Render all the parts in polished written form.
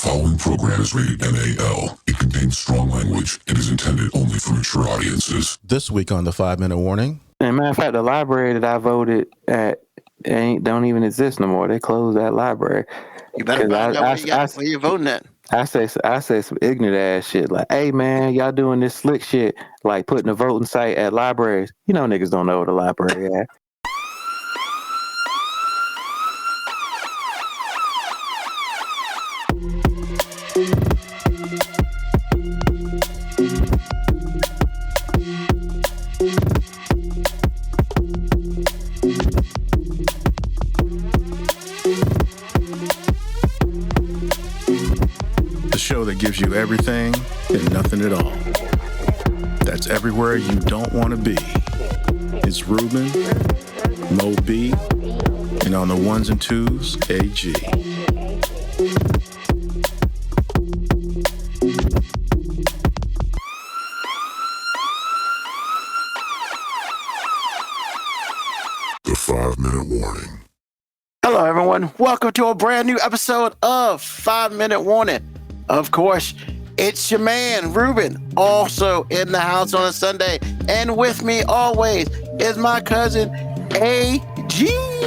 following program is rated NAL. It contains strong language and is intended only for mature audiences. This week on the 5-Minute Warning. And matter of fact, the library that I voted at don't even exist no more. They closed that library. You better find out where you're voting at. I say some ignorant ass shit like, hey man, y'all doing this slick shit like putting a voting site at libraries. You know niggas don't know what a library at. The show that gives you everything and nothing at all. That's everywhere you don't want to be. It's Ruben, Mo B, and on the ones and twos, AG. The 5-Minute Warning. Hello, everyone. Welcome to a brand new episode of 5-Minute Warning. Of course, it's your man, Ruben, also in the house on a Sunday. And with me always is my cousin, AG.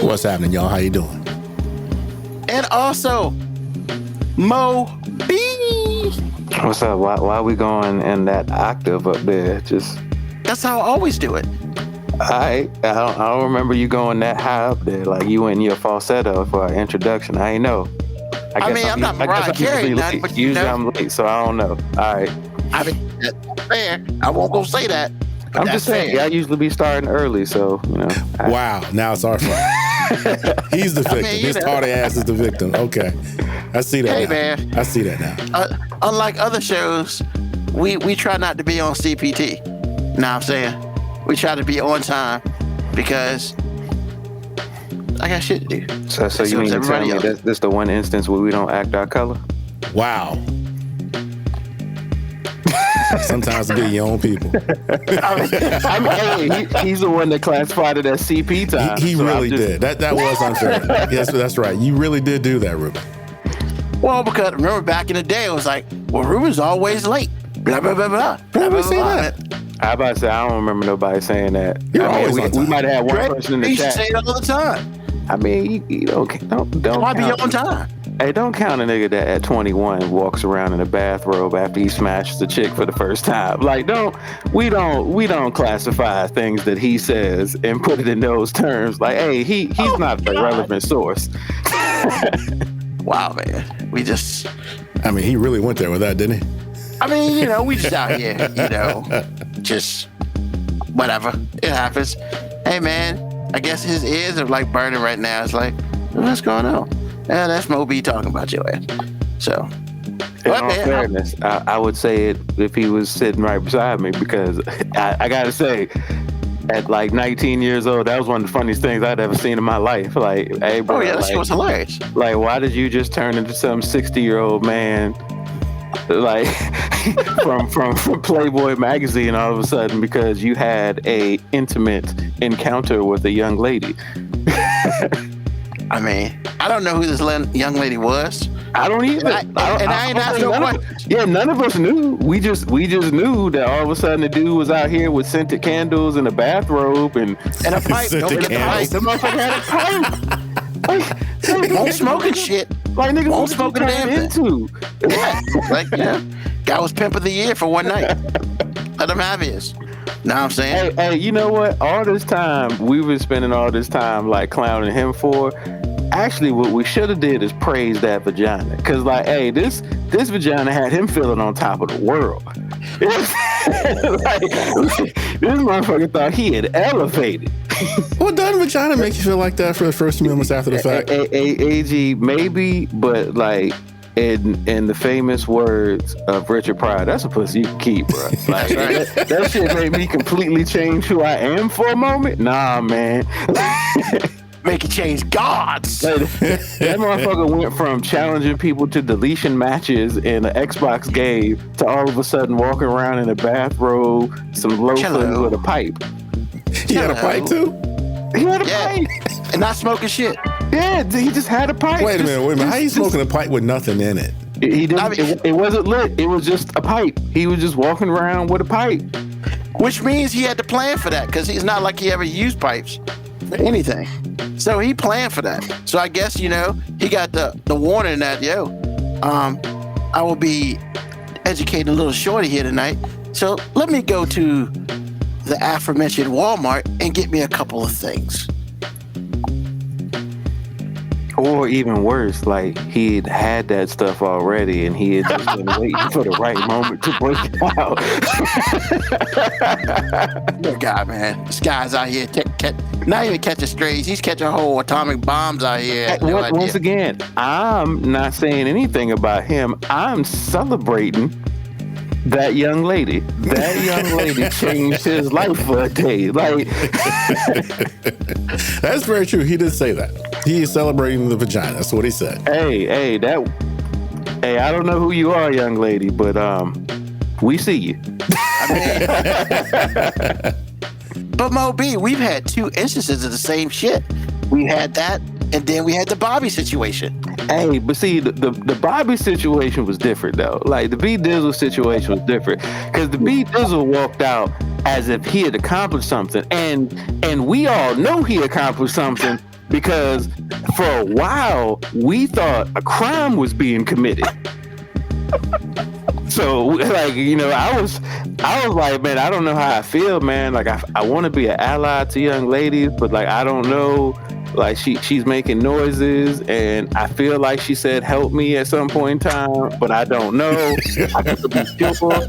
What's happening, y'all? How you doing? And also, Mo B. What's up? Why we going in that octave up there? That's how I always do it. I don't remember you going that high up there. Like you in your falsetto for our introduction. I ain't know. I mean, I'm not Mariah Carey, but usually I'm late, so I don't know. All right. I mean, that's fair. I won't go say that. I'm just saying, I usually be starting early, so, you know. Wow, now it's our fault. He's the victim. His tardy ass is the victim. Okay. I see that now. Man. I see that now. Unlike other shows, we try not to be on CPT. Know what I'm saying? We try to be on time because I got shit to do. So you mean to tell me that's the one instance where we don't act our color? Wow. Sometimes it be your own people. He's the one that classified it as CP time. He so really did. That was unfair. Yes, that's right. You really did do that, Ruben. Well, because remember back in the day, it was like, well, Ruben's always late. Blah, blah, blah, blah. Blah, blah, blah. I about to say, I don't remember nobody saying that. We might have one person in the chat. Say it all the time. I mean, you don't why be on time? Hey, don't count a nigga that at 21 walks around in a bathrobe after he smashes a chick for the first time. Like, we don't classify things that he says and put it in those terms. Like, hey, he's not the relevant source. Wow, man. I mean, he really went there with that, didn't he? I mean, we just out here, just whatever. It happens. Hey, man, I guess his ears are like burning right now. It's like, what's going on? Yeah, that's Moby talking about your ass. So, in all fairness, I would say it if he was sitting right beside me because I gotta say, at like 19 years old, that was one of the funniest things I'd ever seen in my life. Like, hey, bro, that shit was hilarious. Like, why did you just turn into some 60-year-old man? Like from Playboy magazine all of a sudden because you had a intimate encounter with a young lady. I mean, I don't know who this young lady was. I don't either. I ain't asked no questions. Yeah, none of us knew. We just knew that all of a sudden the dude was out here with scented candles and a bathrobe and a pipe. Don't forget the pipe. The motherfucker had a pipe. Like, won't smoke and shit. Like, nigga, won't smoke a damn into. Yeah. Like, guy was pimp of the year for one night. Let him have his. Know what I'm saying? Hey, you know what? All this time, we've been spending all this time, like, clowning him for. Actually, what we should have did is praise that vagina. Because, like, hey, this vagina had him feeling on top of the world. Like, this motherfucker thought he had elevated. Well, doesn't vagina make you feel like that for the first few moments after the fact? AG, maybe, but like in the famous words of Richard Pryor, that's a pussy you can keep, bro. Like, that shit made me completely change who I am for a moment. Nah, man. Make it change gods. Like, that motherfucker went from challenging people to deletion matches in an Xbox game to all of a sudden walking around in a bathrobe, some loafers with a pipe. He had a pipe too? He had a pipe. And not smoking shit. Yeah, he just had a pipe. Wait a minute. How you smoking a pipe with nothing in it? He didn't. I mean- it wasn't lit. It was just a pipe. He was just walking around with a pipe. Which means he had to plan for that because he's not like he ever used pipes for anything. So he planned for that. So I guess, he got the warning that, I will be educating a little shorty here tonight. So let me go to the aforementioned Walmart and get me a couple of things. Or even worse, like he had that stuff already, and he had just been waiting for the right moment to break out. Good guy, man. This guy's out here not even catching strays. He's catching whole atomic bombs out here. Once again, I'm not saying anything about him. I'm celebrating that young lady. That young lady changed his life for a day. Like That's very true. He did say that. He is celebrating the vagina. That's what he said. Hey, I don't know who you are, young lady, but we see you. But Mo B, we've had 2 instances of the same shit. We had that, and then we had the Bobby situation. Hey, but see, the Bobby situation was different though. Like the B Dizzle situation was different because the B Dizzle walked out as if he had accomplished something, and we all know he accomplished something because for a while we thought a crime was being committed. So like, I was like, man, I don't know how I feel, man. Like I want to be an ally to young ladies, but like I don't know. Like she's making noises, and I feel like she said help me at some point in time, but I don't know. I could be sure.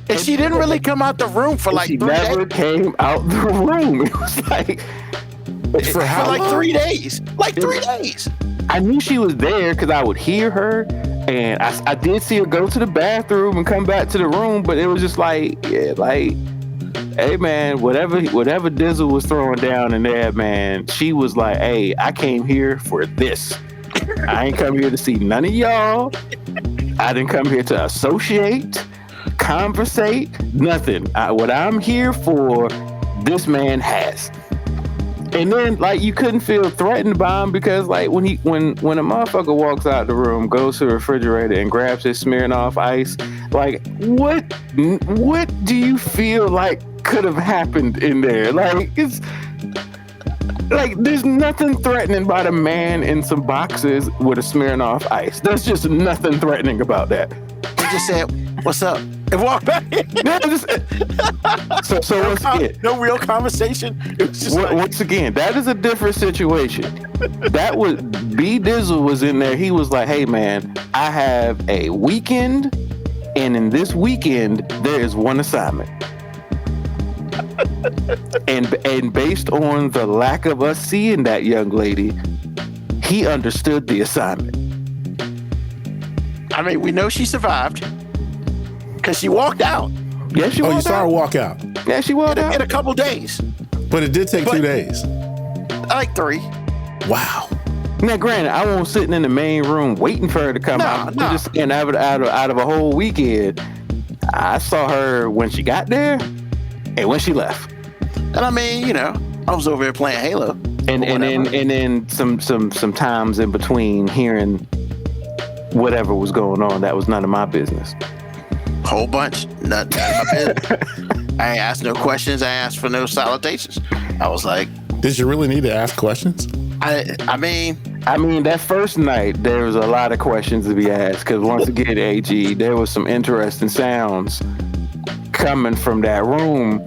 And she didn't really come out the room for like 3 days. She never came out the room. It was like For like 3 days. Like 3 days. I knew she was there because I would hear her, and I did see her go to the bathroom and come back to the room, but it was just like, hey man, whatever Dizzle was throwing down in there, man, she was like, hey, I came here for this. I ain't come here to see none of y'all. I didn't come here to associate, conversate, nothing. What I'm here for, this man has. And then, like, you couldn't feel threatened by him because, like, when a motherfucker walks out the room, goes to the refrigerator and grabs his Smirnoff Ice, like, what do you feel like could have happened in there? Like, it's like there's nothing threatening about a man in some boxes with a Smirnoff Ice. There's just nothing threatening about that. He just said, "What's up?" and walked back in. So once again, no real conversation. It was just once again, that is a different situation. That was B Dizzle was in there. He was like, "Hey man, I have a weekend, and in this weekend there is one assignment." and based on the lack of us seeing that young lady, he understood the assignment. I mean, we know she survived because she walked out. Yeah, she walked out. Oh, you saw her walk out. Yeah, she walked out in a couple days. But it did take 2 days. Like 3. Wow. Now, granted, I wasn't sitting in the main room waiting for her to come out. No. Just saying, out of a whole weekend, I saw her when she got there and when she left. And I mean, I was over here playing Halo. And then some times in between hearing whatever was going on that was none of my business. Whole bunch. None of my business. I ain't asked no questions. I ain't asked for no salutations. I was like, did you really need to ask questions? I mean, that first night, there was a lot of questions to be asked because once again, AG, there was some interesting sounds coming from that room.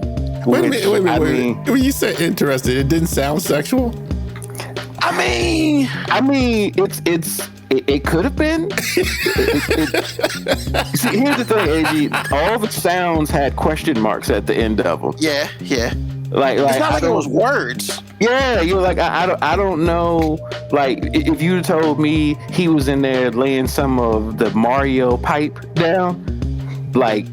Wait a minute. When you said interested, it didn't sound sexual? I mean, it could have been. See, here's the thing, AG. All the sounds had question marks at the end of them. Yeah. Like it's not like it was words. Yeah, you're like, I don't know. Like, if you told me he was in there laying some of the Mario pipe down, like,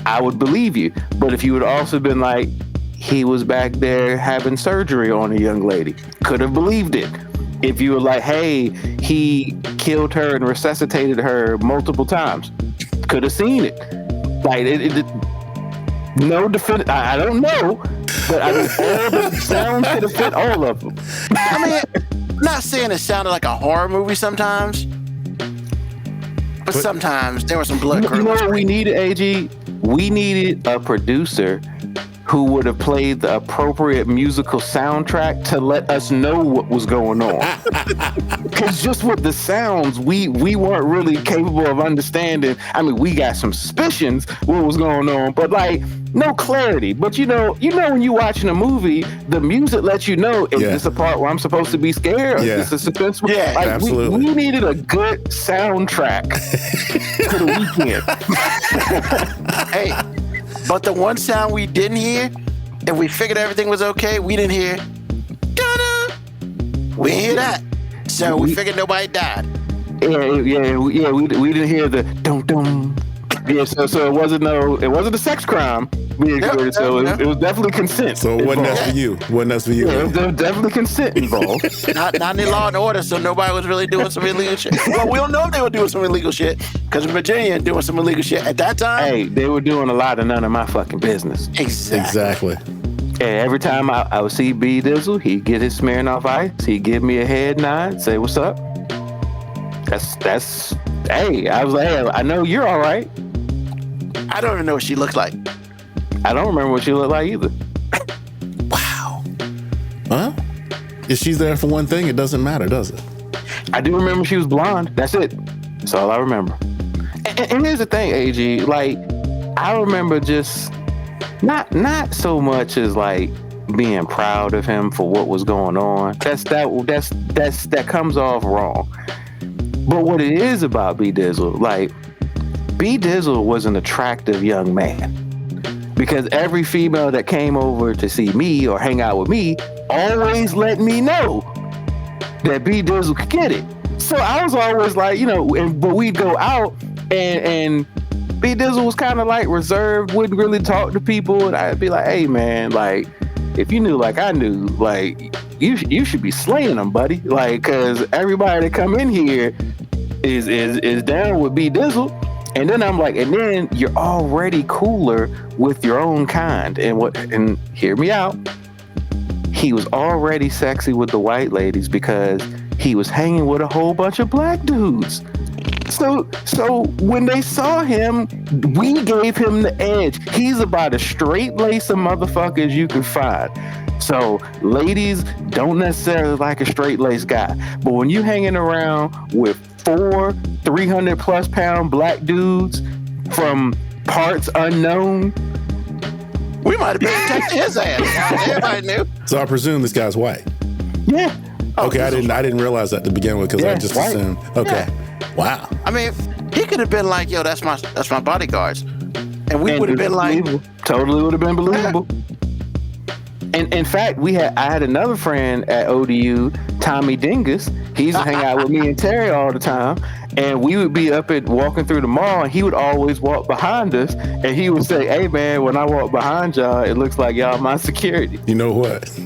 I would believe you. But if you would also been like, he was back there having surgery on a young lady, could have believed it. If you were like, hey, he killed her and resuscitated her multiple times, could have seen it. Like, no definitive. I don't know, but I mean, all the sounds could have fit all of them. I mean, I'm not saying it sounded like a horror movie sometimes, But sometimes there was some blood You know curdling. what we needed, AG? We needed a producer who would have played the appropriate musical soundtrack to let us know what was going on. Because just with the sounds, we weren't really capable of understanding. I mean, we got some suspicions what was going on, but like no clarity. But you know when you're watching a movie, the music lets you know, is this a part where I'm supposed to be scared? Or is this a suspense? Yeah, like, absolutely. We needed a good soundtrack for the weekend. Hey, but the one sound we didn't hear, and we figured everything was okay, we didn't hear. Da-da! We didn't hear that. So we figured nobody died. Yeah. We didn't hear the dum dum. Yeah, so it wasn't a sex crime being committed. So it was definitely consent. So it wasn't involved. us for you. Wasn't us for you. Yeah, there was definitely consent involved. Not any Law and Order, so nobody was really doing some illegal shit. Well, we don't know if they were doing some illegal shit, because Virginia doing some illegal shit at that time. Hey, they were doing a lot of none of my fucking business. Exactly. And every time I would see B Dizzle, he'd get his Smirnoff Ice, he'd give me a head nod, say what's up. That's hey, I was like, hey, I know you're all right. I don't even know what she looked like. I don't remember what she looked like either. Wow. Well, if she's there for one thing, it doesn't matter, does it? I do remember she was blonde. That's it. That's all I remember. And here's the thing, AG. Like, I remember just not so much as like being proud of him for what was going on. That comes off wrong. But what it is about B Dizzle, like B Dizzle was an attractive young man. Because every female that came over to see me or hang out with me always let me know that B Dizzle could get it. So I was always like, but we'd go out and B Dizzle was kind of like reserved, wouldn't really talk to people. And I'd be like, hey man, like if you knew like I knew, like you should be slaying them, buddy. Like, cause everybody that come in here is down with B Dizzle. And then I'm like, and then you're already cooler with your own kind. And hear me out. He was already sexy with the white ladies because he was hanging with a whole bunch of black dudes. So when they saw him, we gave him the edge. He's about as straight lace a motherfucker as you can find. So ladies don't necessarily like a straight lace guy. But when you hanging around with 4 300+ pound black dudes from parts unknown, We might have been protecting his ass. Everybody knew. So I presume this guy's white. yeah. Okay, I didn't realize that to begin with because I Yeah, just white. assumed. Okay, wow. I mean, he could have been like, yo, that's my bodyguards. And we would have been like, totally would have been believable. And in fact, I had another friend at ODU, Tommy Dingus. He used to hang out with me and Terry all the time. And we would be walking through the mall, and he would always walk behind us. And he would say, hey, man, when I walk behind y'all, it looks like y'all my security. You know what?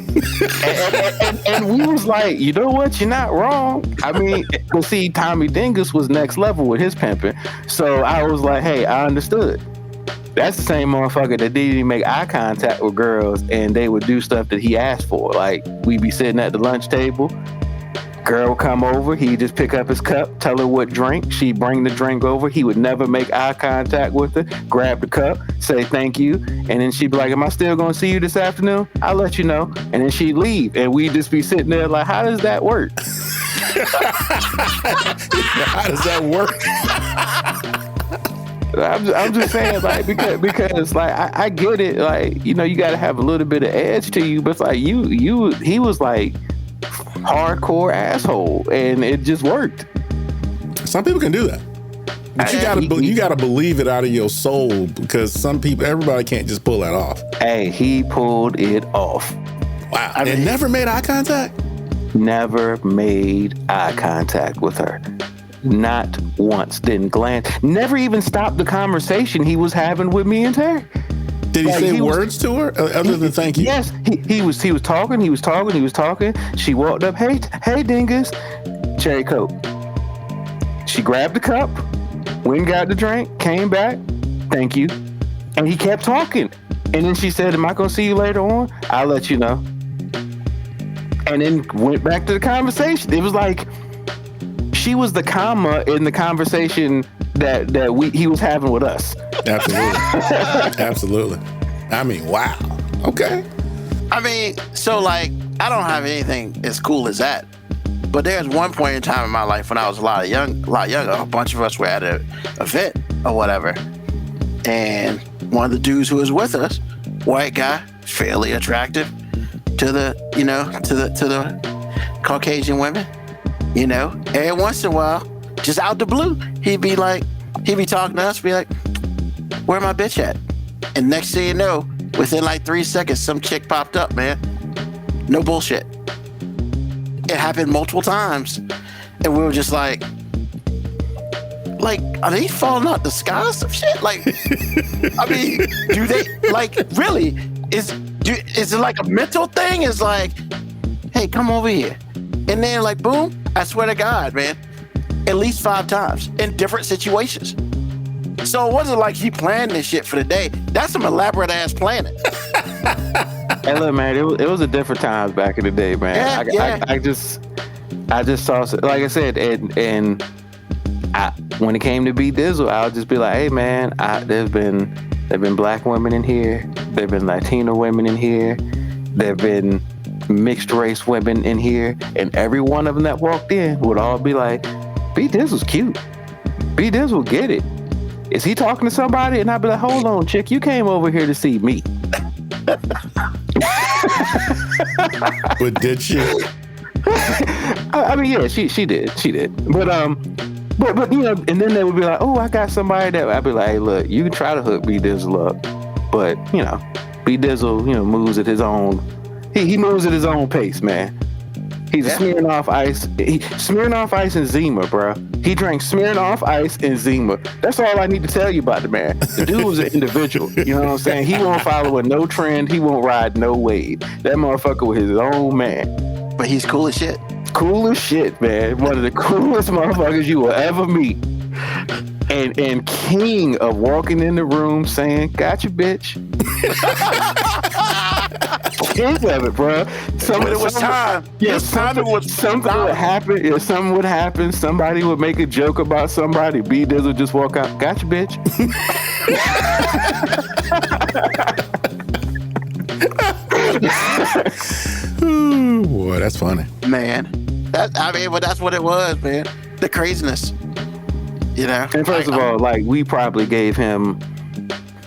And we was like, you know what? You're not wrong. I mean, see, Tommy Dingus was next level with his pimping. So I was like, hey, I understood. That's the same motherfucker that didn't even make eye contact with girls, and they would do stuff that he asked for. Like, we'd be sitting at the lunch table, girl would come over, he'd just pick up his cup, tell her what drink, she'd bring the drink over, he would never make eye contact with her, grab the cup, say thank you, and then she'd be like, am I still gonna see you this afternoon? I'll let you know. And then she'd leave, and we'd just be sitting there like, how does that work? How does that work? I'm just saying, like, because like I get it, like, you got to have a little bit of edge to you, but it's like he was like hardcore asshole, and it just worked. Some people can do that, but you gotta believe it out of your soul, because everybody can't just pull that off. Hey, he pulled it off. Wow, and never made eye contact. Never made eye contact with her. Not once. Didn't glance. Never even stopped the conversation he was having with me and Terry. Did he say words to her other than thank you? Yes, he was talking. She walked up. Hey, Dingus, cherry coke. She grabbed the cup, went and got the drink, came back, thank you, and he kept talking. And then she said, "Am I gonna see you later on? I'll let you know." And then went back to the conversation. It was like she was the comma in the conversation that he was having with us. Absolutely. Absolutely. I mean, wow. Okay. I mean, so like, I don't have anything as cool as that. But there's one point in time in my life when I was a lot younger. A bunch of us were at an event or whatever, and one of the dudes who was with us, white guy, fairly attractive to the Caucasian women, every once in a while, just out the blue, he'd be talking to us, be like, "Where my bitch at?" And next thing you know, within like 3 seconds, some chick popped up, man. No bullshit. It happened multiple times, and we were just like, are they falling out the sky or some shit? Like, I mean, do they, like, really? Is it like a mental thing? It's like, hey, come over here. And then, like, boom, I swear to God, man, at least 5 times in different situations. So it wasn't like he planned this shit for the day. That's some elaborate ass planning. Hey, look, man, it was a different times back in the day, man. I just saw, like I said, and when it came to B Dizzle, I'll just be like, hey, man, there've been black women in here, there've been Latino women in here, there've been mixed race women in here, and every one of them that walked in would all be like, B Dizzle's cute. B Dizzle get it. Is he talking to somebody? And I'd be like, hold on, chick, you came over here to see me. But did she? I mean, yeah, she did. But and then they would be like, oh, I got somebody that I'd be like, hey, look, you can try to hook B Dizzle up, but B Dizzle, moves at his own. He moves at his own pace, man. He's a Smirnoff Ice. Smirnoff Ice and Zima, bro. He drank Smirnoff Ice and Zima. That's all I need to tell you about the man. The dude was an individual. You know what I'm saying? He won't follow no trend. He won't ride no wave. That motherfucker was his own man. But he's cool as shit. Cool as shit, man. One of the coolest motherfuckers you will ever meet. And king of walking in the room saying, "Gotcha, bitch." King of it, bro. But it was time. Yeah, something would happen. Yeah, something would happen. Somebody would make a joke about somebody. B Dizzle just walk out. Gotcha, bitch. Ooh, boy, that's funny. Man. But that's what it was, man. The craziness. And first of all, like, we probably gave him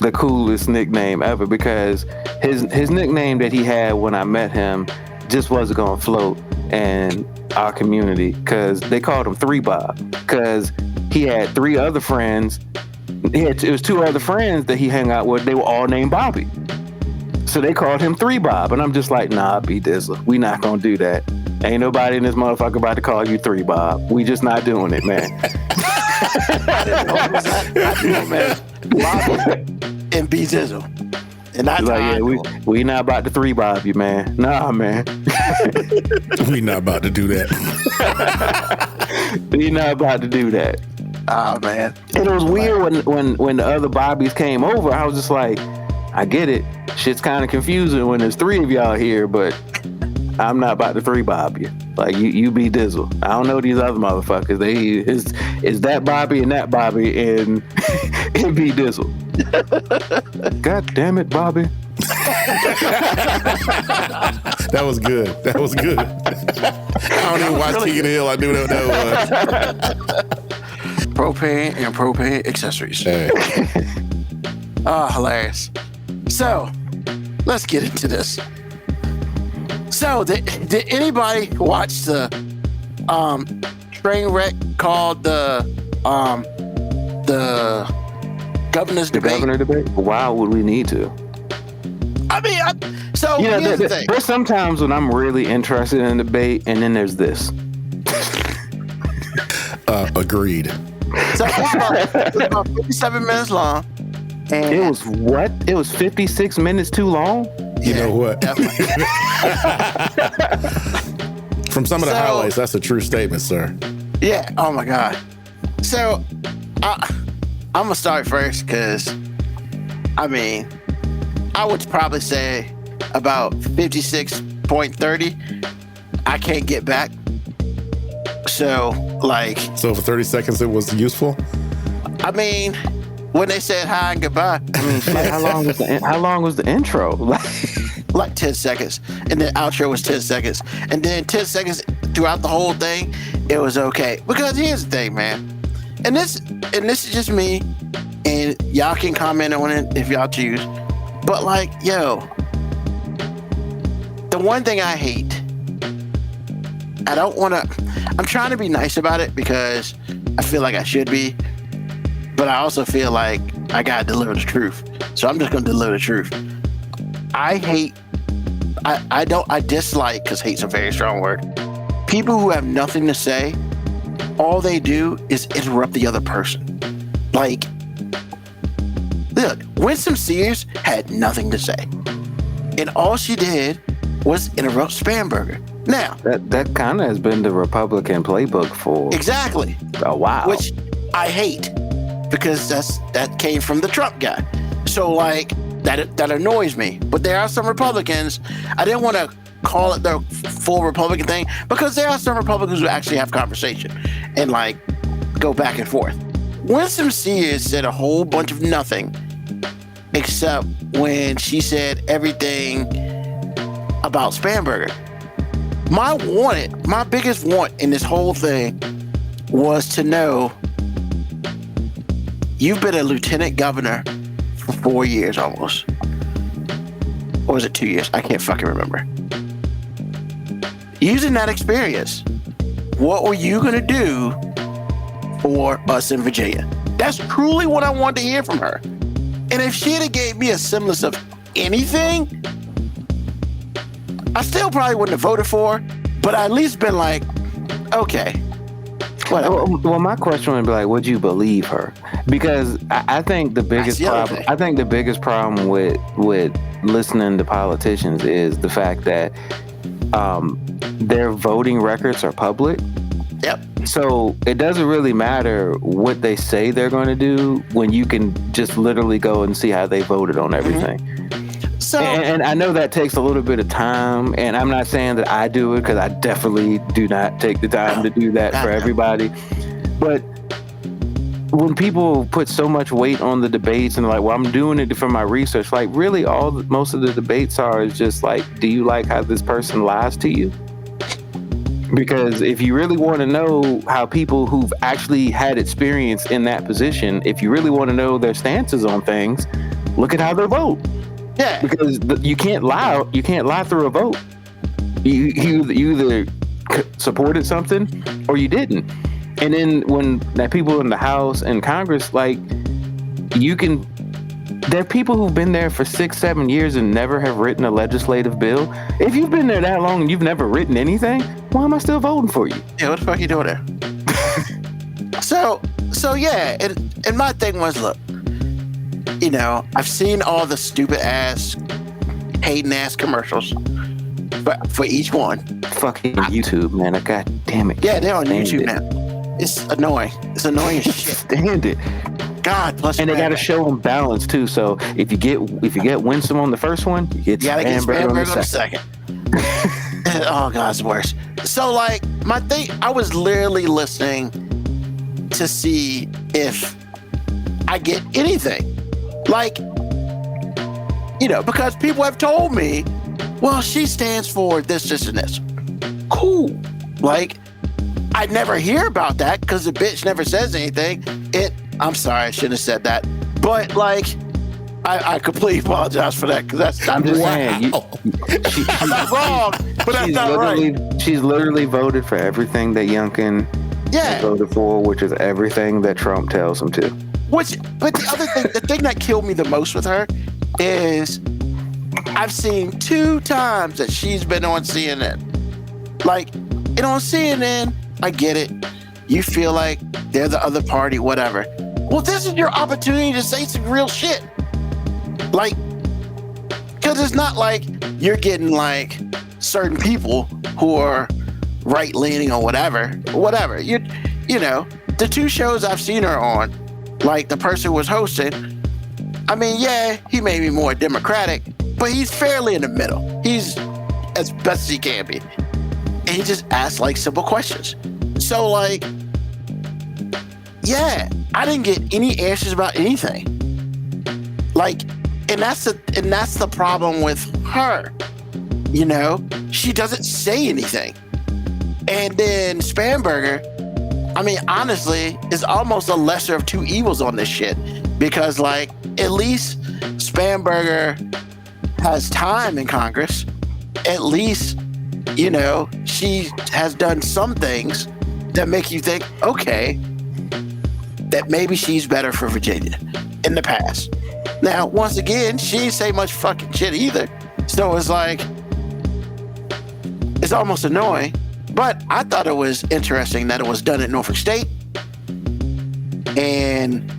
the coolest nickname ever, because his nickname that he had when I met him just wasn't gonna float in our community, because they called him 3 Bob, because he had 3 other friends. It was 2 other friends that he hung out with. They were all named Bobby, so they called him 3 Bob. And I'm just like, nah, B Dizzle, we not gonna do that. Ain't nobody in this motherfucker about to call you 3 Bob. We just not doing it, man. I didn't know it was that, man. Bob and B Dizzle. And that's like, yeah, we not about to 3 Bob you, man. Nah, man. We not about to do that. We not about to do that. Oh, man. And it was weird when the other Bobbies came over. I was just like, I get it. Shit's kind of confusing when there's 3 of y'all here, but I'm not about to 3 Bob you. Like, you be Dizzle. I don't know these other motherfuckers. Is that Bobby and that Bobby and be Dizzle. God damn it, Bobby. That was good. That was good. I don't even watch King of the Hill. I knew that was. Propane and propane accessories. Hey. Oh, hilarious. So, let's get into this. So, did anybody watch the train wreck called the governor's debate? The governor debate? Why would we need to? I mean, here's the thing. There's sometimes when I'm really interested in a debate, and then there's this. So Agreed. it was about 57 minutes long. And it was what? It was 56 minutes too long? You know what? From some of the highlights, that's a true statement, sir. Yeah. Oh my God. So I'm gonna start first, because I mean, I would probably say about 56.30. I can't get back. So for 30 seconds, it was useful. I mean, when they said hi and goodbye, I mean, like, how long was the intro? like 10 seconds, and the outro was 10 seconds, and then 10 seconds throughout the whole thing, it was okay. Because here's the thing, man, and this is just me, and y'all can comment on it if y'all choose, but like, yo, the one thing I hate, I'm trying to be nice about it because I feel like I should be, but I also feel like I gotta deliver the truth, so I'm just gonna deliver the truth. I dislike, because hate's a very strong word, people who have nothing to say. All they do is interrupt the other person. Like, look, Winsome Sears had nothing to say, and all she did was interrupt Spamberger. Now, that kind of has been the Republican playbook for exactly a while, which I hate, because that came from the Trump guy. So like, that annoys me. But there are some Republicans, I didn't want to call it the full Republican thing, because there are some Republicans who actually have conversation and like go back and forth. Winsome Sears said a whole bunch of nothing, except when she said everything about Spamberger. My biggest want in this whole thing was to know, you've been a lieutenant governor for 4 years almost. Or was it 2 years? I can't fucking remember. Using that experience, what were you going to do for us in Virginia? That's truly what I wanted to hear from her. And if she had gave me a semblance of anything, I still probably wouldn't have voted for her, but I at least been like, okay, whatever. Well, my question would be like, would you believe her? Because I think the biggest problem. I think the biggest problem with listening to politicians is the fact that their voting records are public. Yep. So it doesn't really matter what they say they're going to do when you can just literally go and see how they voted on everything. Mm-hmm. So, and I know that takes a little bit of time, and I'm not saying that I do it, because I definitely do not take the time to do that for everybody. But when people put so much weight on the debates and like, well, I'm doing it for my research, like really most of the debates is just like, do you like how this person lies to you? Because if you really want to know how people who've actually had experience in that position, if you really want to know their stances on things, look at how they vote. Yeah. Because you can't lie. You can't lie through a vote. You either supported something or you didn't. And then when people in the House and Congress, like, there are people who've been there for 6-7 years and never have written a legislative bill. If you've been there that long and you've never written anything, why am I still voting for you? Yeah, what the fuck are you doing there? So yeah, and my thing was, look, I've seen all the stupid ass, hating ass commercials for each one. Fucking YouTube, man. God damn it. Yeah, they're on YouTube now. It's annoying. It's annoying as shit. Stand it. God bless you. And they got to show them balance too. So if you get Winsome on the first one, you get Spamberger on the second. Oh God, it's worse. So like, my thing, I was literally listening to see if I get anything. Like, because people have told me, well, she stands for this, and this. Cool. Like, I never hear about that because the bitch never says anything. I'm sorry, I shouldn't have said that. But like, I completely apologize for that, because I'm just saying. I'm not wrong, but that's not right. She's literally voted for everything that Youngkin voted for, which is everything that Trump tells him to. But the other thing, the thing that killed me the most with her is I've seen 2 times that she's been on CNN. Like, and on CNN, I get it. You feel like they're the other party, whatever. Well, this is your opportunity to say some real shit. Like, because it's not like you're getting like certain people who are right-leaning or whatever. The 2 shows I've seen her on, like the person who was hosting, I mean, yeah, he may be more Democratic, but he's fairly in the middle. He's as best as he can be. And he just asks like simple questions. So like, yeah, I didn't get any answers about anything. Like, and that's the problem with her. You know, she doesn't say anything. And then Spanberger, I mean, honestly, is almost a lesser of two evils on this shit. Because, like, at least Spanberger has time in Congress. At least, you know, she has done some things that make you think, okay, that maybe she's better for Virginia in the past. Now, once again, she didn't say much fucking shit either. So it's like, it's almost annoying. But I thought it was interesting that it was done at Norfolk State. And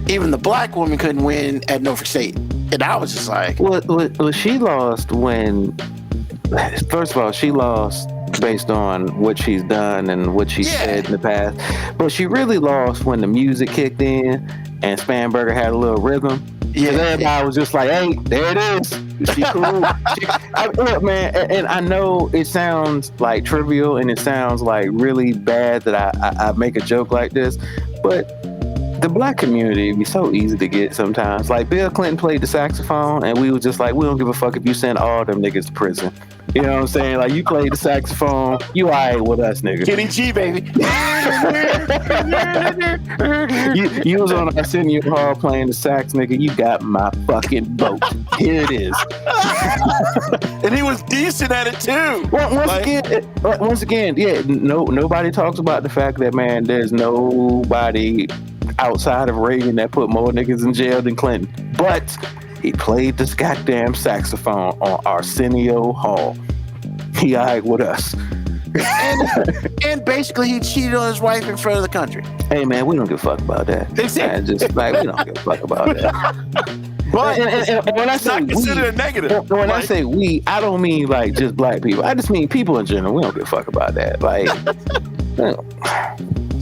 even the black woman couldn't win at Norfolk State. And I was just like... Well, she lost when... First of all, she lost based on what she's done and what she said in the past. But she really lost when the music kicked in and Spanberger had a little rhythm. Yeah, everybody was just like, "Hey, there it is. She cool." Look, man, and I know it sounds like trivial and it sounds like really bad that I make a joke like this, but the black community be so easy to get sometimes. Like Bill Clinton played the saxophone, and we was just like, "We don't give a fuck if you send all them niggas to prison." You know what I'm saying? Like, you played the saxophone, you all right with us, nigga. Kenny G, baby. you was on Arsenio Hall playing the sax, nigga. You got my fucking vote. Here it is. And he was decent at it too. Once again, yeah. Nobody talks about the fact that, man, there's nobody outside of Reagan that put more niggas in jail than Clinton. But he played this goddamn saxophone on Arsenio Hall. He eyed with us. and basically he cheated on his wife in front of the country. Hey man, we don't give a fuck about that. Just like, we don't give a fuck about that. But and when I say considered a negative. When I say we, I don't mean like just black people. I just mean people in general. We don't give a fuck about that. Like,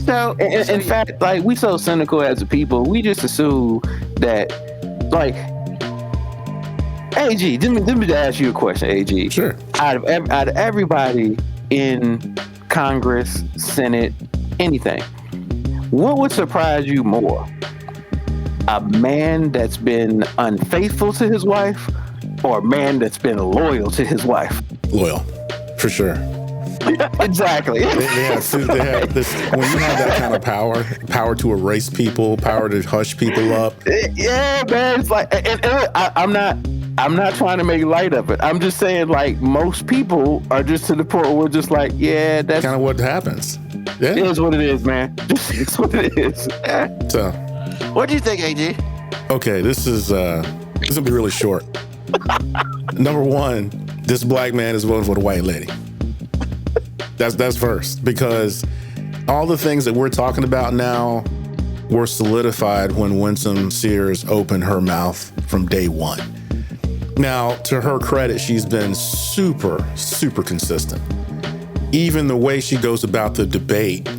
so in fact, like, we so cynical as a people. We just assume that, like, AG, let me ask you a question, AG. Sure. Out of everybody in Congress, Senate, anything, what would surprise you more? A man that's been unfaithful to his wife, or a man that's been loyal to his wife? Loyal, for sure. Exactly. They have this, when you have that kind of power to erase people, power to hush people up. Yeah, man. It's like, and I'm not trying to make light of it. I'm just saying, like, most people are just to the point where we're just like, yeah, that's kind of what happens. Yeah. It is what it is, man. It's what it is. So, what do you think, AG? Okay, this is gonna be really short. Number one, this black man is voting for the white lady. That's first, because all the things that we're talking about now were solidified when Winsome Sears opened her mouth from day one. Now, to her credit, she's been super, super consistent. Even the way she goes about the debate,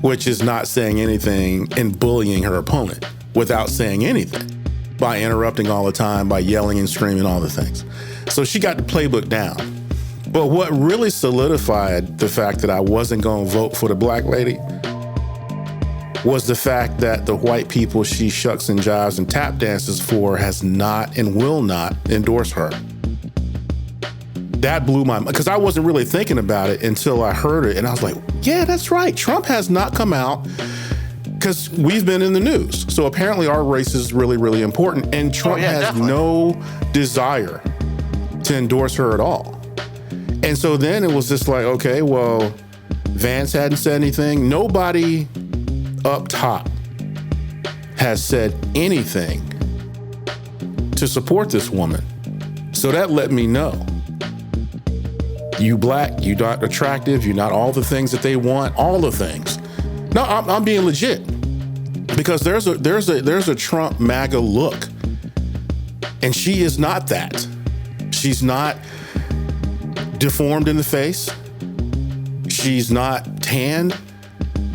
which is not saying anything and bullying her opponent without saying anything, by interrupting all the time, by yelling and screaming, all the things. So she got the playbook down. But what really solidified the fact that I wasn't going to vote for the black lady was the fact that the white people she shucks and jives and tap dances for has not and will not endorse her. That blew my mind, because I wasn't really thinking about it until I heard it, and I was like, yeah, that's right. Trump has not come out, because we've been in the news. So apparently our race is really, really important, and Trump has definitely no desire to endorse her at all. And so then it was just like, okay, well, Vance hadn't said anything. Nobody up top has said anything to support this woman. So that let me know, you black, you not attractive, you're not all the things that they want, all the things. No, I'm being legit, because there's a Trump MAGA look, and she is not that. She's not deformed in the face. She's not tanned.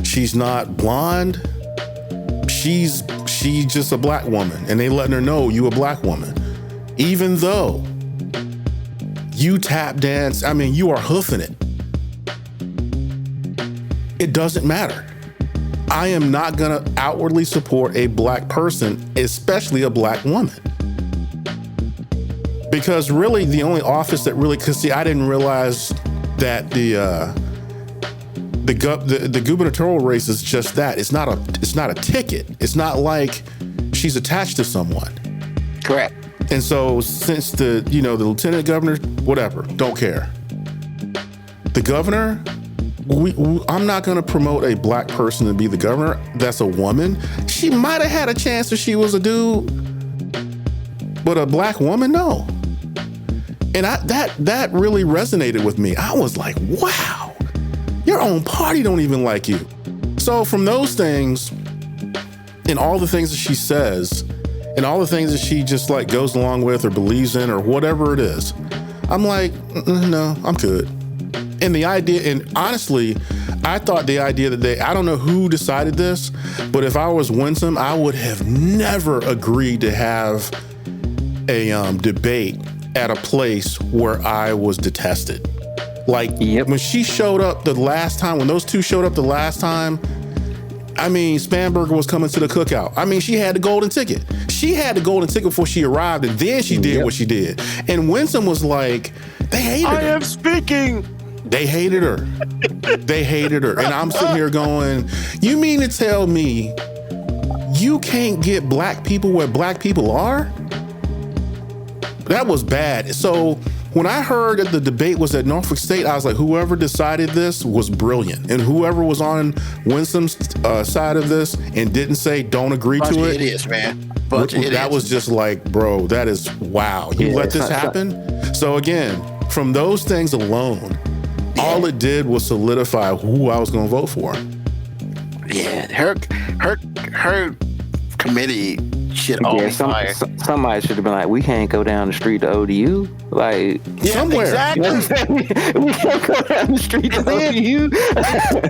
She's not blonde. She's just a black woman, and they letting her know you a black woman, even though you tap dance. I mean, you are hoofing it. It doesn't matter. I am not going to outwardly support a black person, especially a black woman. Because really the only office that really, because see, I didn't realize that the gubernatorial race is just that. It's not a ticket. It's not like she's attached to someone. Correct. And so since the lieutenant governor, whatever, don't care. The governor, I'm not going to promote a black person to be the governor. That's a woman. She might have had a chance if she was a dude, but a black woman, no. And that really resonated with me. I was like, wow, your own party don't even like you. So from those things and all the things that she says and all the things that she just like goes along with or believes in or whatever it is, I'm like, no, I'm good. And the idea, and honestly, I thought the idea that I don't know who decided this, but if I was Winsome, I would have never agreed to have a debate at a place where I was detested. Like when she showed up the last time, when those two showed up the last time, I mean, Spanberger was coming to the cookout. I mean, she had the golden ticket. She had the golden ticket before she arrived, and then she did what she did. And Winsome was like, they hated her. I am speaking. They hated her. They hated her. And I'm sitting here going, you mean to tell me you can't get black people where black people are? That was bad. So when I heard that the debate was at Norfolk State, I was like, whoever decided this was brilliant. And whoever was on Winsome's side of this and didn't say don't agree to it. Idiots, man. That was just like, bro, that is, wow. You let this happen? So again, from those things alone, all it did was solidify who I was going to vote for. Yeah, her committee shit on fire. Somebody should have been like, we can't go down the street to ODU. Like, somewhere. Exactly. We can't go down the street to ODU.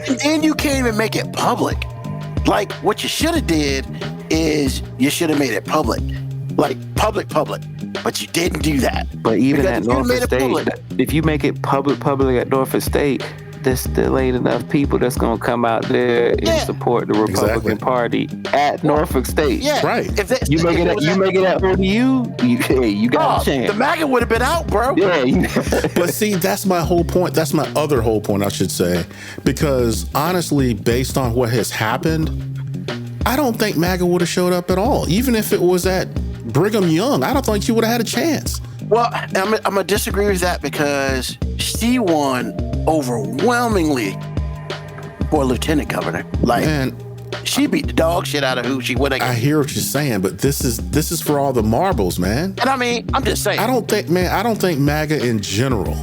And then you can't even make it public. Like, what you should have did is you should have made it public. Like, public. But you didn't do that. But even at Norfolk State, if you make it public at Norfolk State, there's still ain't enough people that's going to come out there and support the Republican Party at Norfolk State. Yeah, right. If you make it at ODU, you got a chance. The MAGA would have been out, bro. Yeah. But see, that's my whole point. That's my other whole point, I should say. Because honestly, based on what has happened, I don't think MAGA would have showed up at all. Even if it was at Brigham Young, I don't think she would have had a chance. Well, I'm going to disagree with that because she won overwhelmingly for lieutenant governor. Like, man, she beat the dog shit out of who she would have. I hear what you're saying, but this is for all the marbles, man. And I mean, I'm just saying. I don't think MAGA in general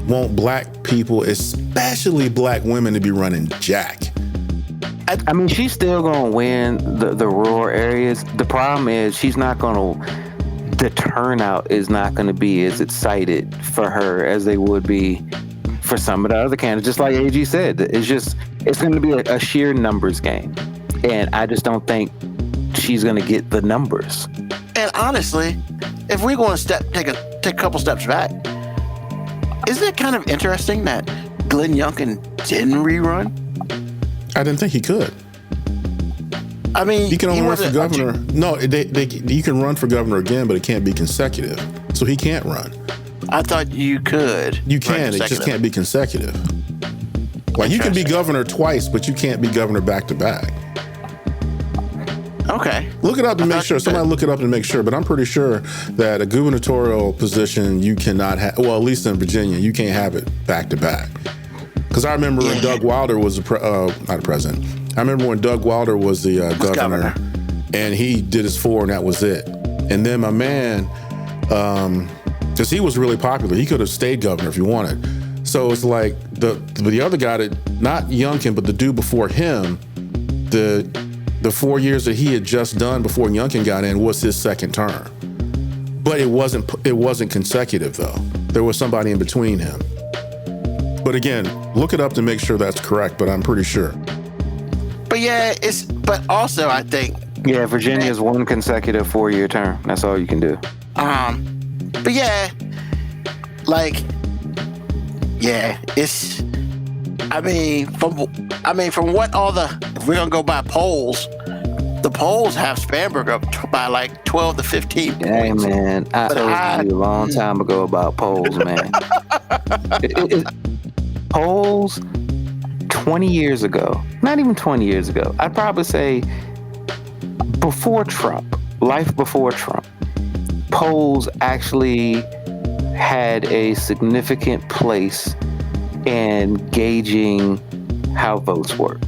want black people, especially black women, to be running jack. I mean, she's still going to win the rural areas. The problem is she's not going to, the turnout is not going to be as excited for her as they would be for some of the other candidates. Just like AG said, it's going to be a sheer numbers game. And I just don't think she's going to get the numbers. And honestly, if we're going to take a couple steps back, isn't it kind of interesting that Glenn Youngkin didn't rerun? I didn't think he could. I mean, he can only run for governor. No, you can run for governor again, but it can't be consecutive. So he can't run. I thought you could. You can. It just can't be consecutive. Like you can be governor twice, but you can't be governor back to back. Okay. Look it up to make sure. Somebody look it up to make sure. But I'm pretty sure that a gubernatorial position you cannot have. Well, at least in Virginia, you can't have it back to back. Because I remember when Doug Wilder was not a president. I remember when Doug Wilder was the governor, and he did his 4, and that was it. And then my man, because he was really popular, he could have stayed governor if he wanted. So it's like the other guy, not Youngkin, but the dude before him, the 4 years that he had just done before Youngkin got in was his second term. But it wasn't consecutive though. There was somebody in between him. But again, look it up to make sure that's correct, but I'm pretty sure. But yeah, but also I think. Yeah, Virginia's one consecutive 4-year term. That's all you can do. But yeah, like, yeah, it's From what if we're gonna go by polls, the polls have Spanberg up by like 12 to 15 points. Hey man, I told you a long time ago about polls, man. Polls 20 years ago, not even 20 years ago, I'd probably say before Trump, life before Trump, polls actually had a significant place in gauging how votes worked.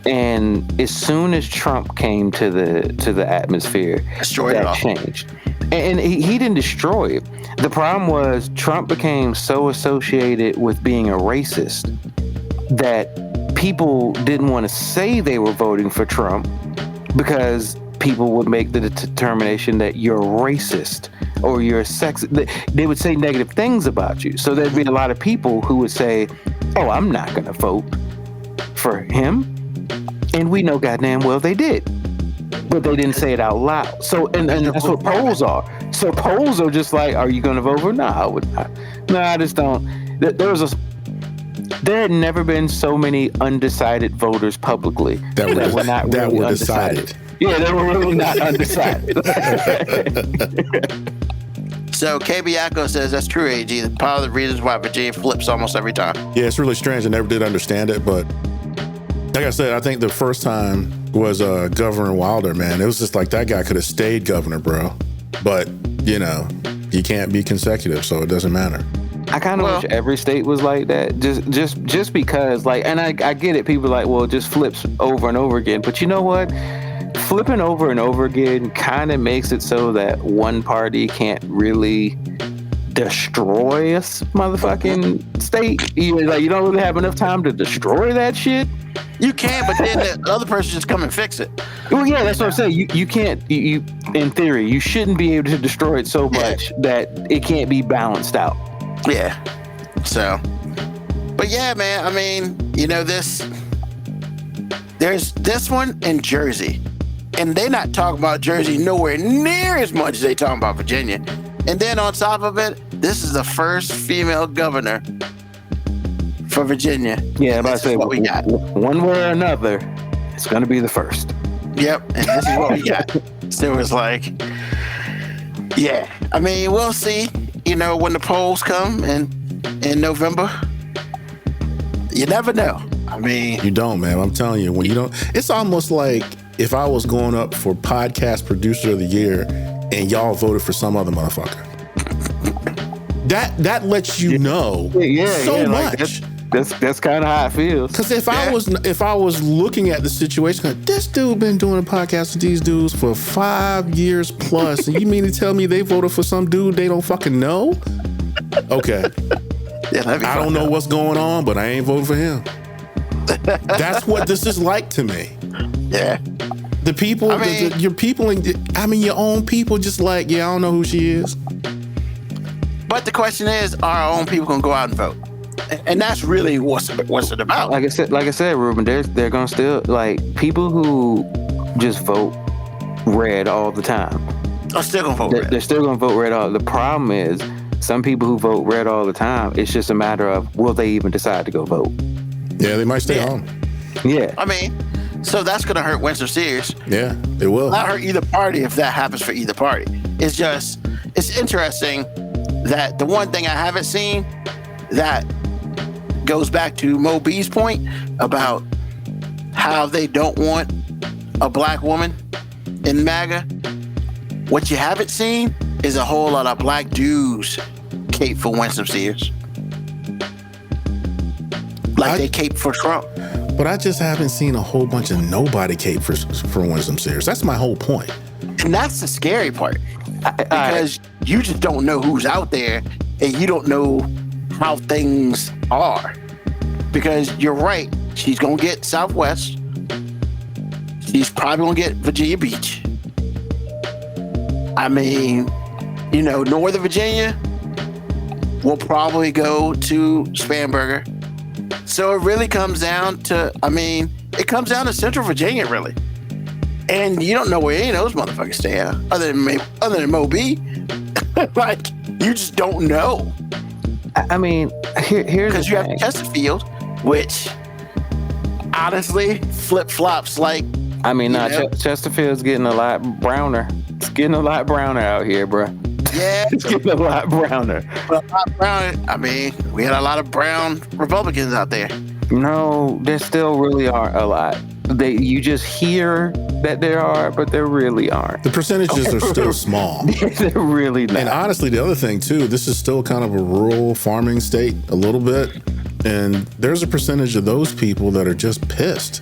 And as soon as Trump came to the atmosphere, that changed. And he didn't destroy it. The problem was Trump became so associated with being a racist that people didn't want to say they were voting for Trump because people would make the determination that you're racist or you're sexist. They would say negative things about you. So there'd be a lot of people who would say, oh, I'm not going to vote for him. And we know goddamn well they did. But they didn't say it out loud. So, and that's what polls are. So polls are just like, are you going to vote for? No, I would not. No, I just don't. There had never been so many undecided voters publicly that were not really undecided. Yeah, they were really not undecided. So KB Acko says that's true, AG. The part of the reasons why Virginia flips almost every time. Yeah, it's really strange. I never did understand it, but like I said, I think the first time was Governor Wilder, man. It was just like that guy could have stayed governor, bro. But, you can't be consecutive, so it doesn't matter. I kind of wish every state was like that, just because, like, and I get it. People are like, well, it just flips over and over again. But you know what? Flipping over and over again kind of makes it so that one party can't really destroy a motherfucking state. You don't really have enough time to destroy that shit. You can, but then the other person just come and fix it. Well, yeah, that's what I'm saying. You can't. You in theory, you shouldn't be able to destroy it so much that it can't be balanced out. Yeah. So, but yeah, man. I mean, there's this one in Jersey, and they're not talking about Jersey nowhere near as much as they talking about Virginia. And then on top of it, this is the first female governor for Virginia. Yeah, I'm about to say what we got. One way or another, it's going to be the first. Yep, and this is what we got. So it's like, yeah. I mean, we'll see. When the polls come in November, you never know. I mean, you don't, man. I'm telling you, when you don't, it's almost like if I was going up for podcast producer of the year and y'all voted for some other motherfucker. That lets you know so much. Like that's kind of how it feels. Because if I was looking at the situation, like, this dude been doing a podcast with these dudes for 5 years plus, and you mean to tell me they voted for some dude they don't fucking know? Okay. Yeah, I don't know what's going on, but I ain't voting for him. That's what this is like to me. Yeah. The people, your people, your own people, just like, I don't know who she is. But the question is, are our own people gonna go out and vote? And that's really what's it about. Like I said, Ruben, they're gonna still, like, people who just vote red all the time are still gonna vote red. They're still gonna vote red all. The problem is, some people who vote red all the time, it's just a matter of, will they even decide to go vote? Yeah, they might stay home. Yeah. I mean, so that's gonna hurt Winston Sears. Yeah, it will. Not hurt either party if that happens for either party. It's interesting that the one thing I haven't seen that goes back to Mo B's point about how they don't want a black woman in MAGA. What you haven't seen is a whole lot of black dudes cape for Winston Sears. They cape for Trump. But I just haven't seen a whole bunch of nobody cape for Winston Sears. That's my whole point. And that's the scary part. Because you just don't know who's out there, and you don't know how things are. Because you're right, she's gonna get Southwest. She's probably gonna get Virginia Beach. I mean, Northern Virginia will probably go to Spanberger. So it really comes down to, Central Virginia, really. And you don't know where any of those motherfuckers stay at, other than Mo B. Like, you just don't know. I mean, here's because you have Chesterfield, which honestly flip-flops like. I mean, You know? Chesterfield's getting a lot browner. It's getting a lot browner out here, bro. Yeah, It's getting a lot browner. but a lot brown. I mean, we had a lot of brown Republicans out there. No, there still really aren't a lot. You just hear that there are, but there really aren't. The percentages are still small. They're really not. And honestly, the other thing too, this is still kind of a rural farming state a little bit. And there's a percentage of those people that are just pissed.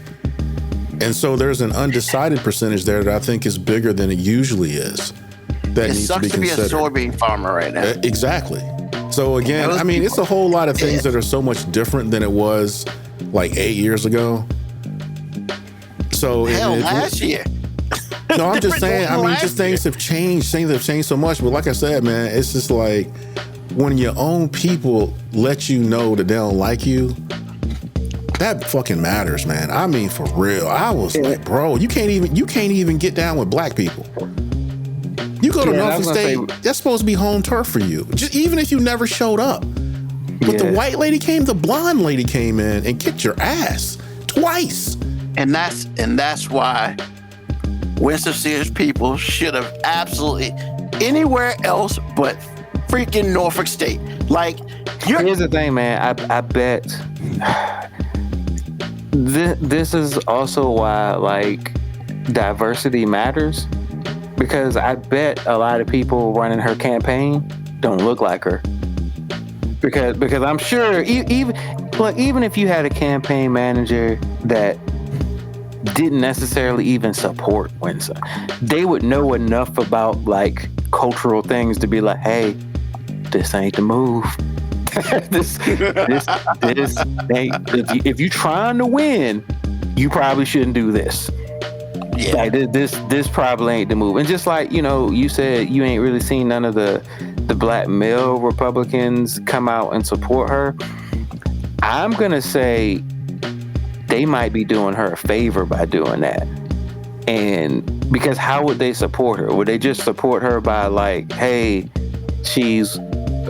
And so there's an undecided percentage there that I think is bigger than it usually is. That it needs sucks to be considered. a soybean farmer right now. Exactly. So again, I mean, it's a whole lot of things that are so much different than it was like 8 years ago. So Hell, last year. No, I'm just saying. I mean, just things year. have changed. Things have changed so much. But like I said, man, it's just like when your own people let you know that they don't like you. That fucking matters, man. I mean, for real. I was like, bro, you can't even get down with black people. You go to Norfolk State, that's supposed to be home turf for you. Just even if you never showed up. But the white lady came, the blonde lady came in and kicked your ass twice. And that's why Winston-Salem people should have absolutely anywhere else but freaking Norfolk State. Like, here's the thing, man. I bet this is also why like diversity matters, because I bet a lot of people running her campaign don't look like her. Because I'm sure even if you had a campaign manager that didn't necessarily even support Winston, they would know enough about like cultural things to be like, hey, this ain't the move. this ain't, if you trying to win, you probably shouldn't do this. Yeah. Like this probably ain't the move. And just like, you said you ain't really seen none of the black male Republicans come out and support her. I'm gonna say they might be doing her a favor by doing that. And because how would they support her? Would they just support her by like, hey, she's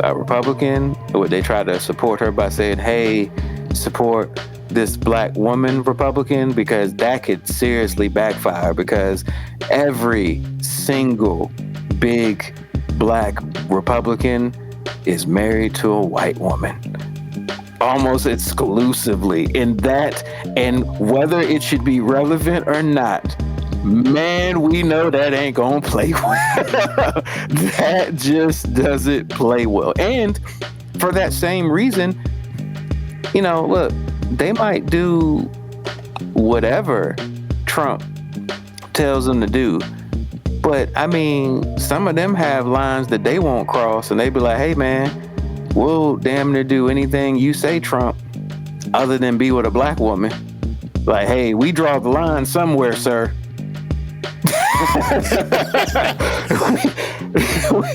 a Republican? Or would they try to support her by saying, hey, support this black woman Republican? Because that could seriously backfire, because every single big black Republican is married to a white woman. Almost exclusively. And whether it should be relevant or not, man, we know that ain't gonna play well. That just doesn't play well. And for that same reason, look, they might do whatever Trump tells them to do. But I mean, some of them have lines that they won't cross, and they be like, hey man, we'll damn near do anything you say, Trump, other than be with a black woman. Like, hey, we draw the line somewhere, sir.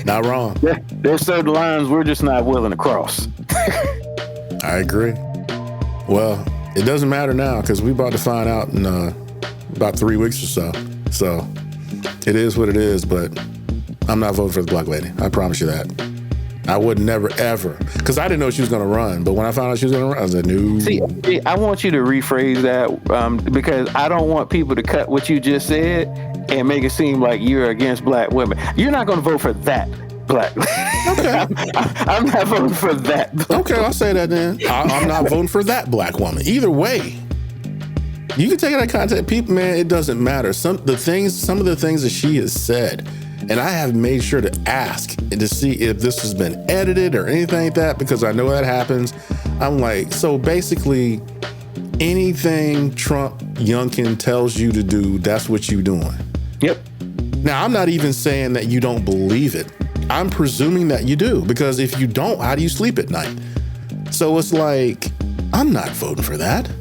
Not wrong. There's certain lines we're just not willing to cross. I agree. Well, it doesn't matter now because we're about to find out in about 3 weeks or so. So it is what it is, but I'm not voting for the black lady. I promise you that. I would never, ever. Because I didn't know she was going to run. But when I found out she was going to run, I was like, no. See, I want you to rephrase that because I don't want people to cut what you just said and make it seem like you're against black women. You're not going to vote for that black. Okay. I'm not voting for that. Okay, I'll say that then. I'm not voting for that black woman. Either way. You can take it out of context. People, man, it doesn't matter. Some of the things that she has said, and I have made sure to ask and to see if this has been edited or anything like that, because I know that happens. I'm like, so basically, anything Trump Youngkin tells you to do, that's what you're doing. Yep. Now, I'm not even saying that you don't believe it. I'm presuming that you do, because if you don't, how do you sleep at night? So it's like, I'm not voting for that.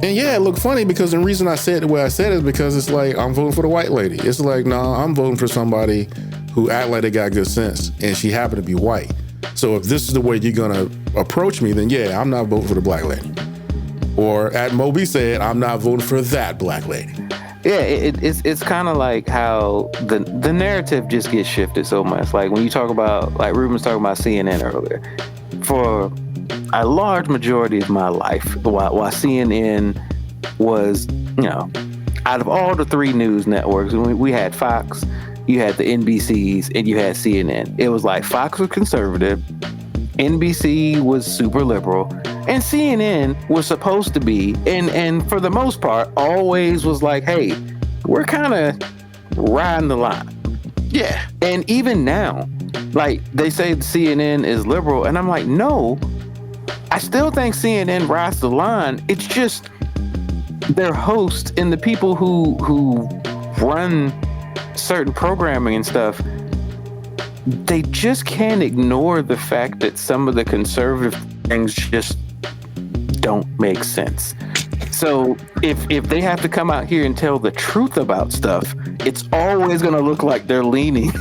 And yeah, it looked funny because the reason I said the way I said it is because it's like, I'm voting for the white lady. It's like, no, I'm voting for somebody who act like they got good sense, and she happened to be white. So if this is the way you're gonna approach me, then yeah, I'm not voting for the black lady. Or at Moby said, I'm not voting for that black lady. Yeah, it's kind of like how the narrative just gets shifted so much. Like when you talk about, like Ruben was talking about CNN earlier. For a large majority of my life, while CNN was, out of all the three news networks, we had Fox, you had the NBCs, and you had CNN. It was like Fox was conservative, NBC was super liberal, and CNN was supposed to be, and for the most part, always was like, hey, we're kind of riding the line. Yeah. And even now, like, they say CNN is liberal, and I'm like, no, I still think CNN rides the line. It's just their host and the people who run certain programming and stuff, they just can't ignore the fact that some of the conservative things just don't make sense. So if they have to come out here and tell the truth about stuff, it's always going to look like they're leaning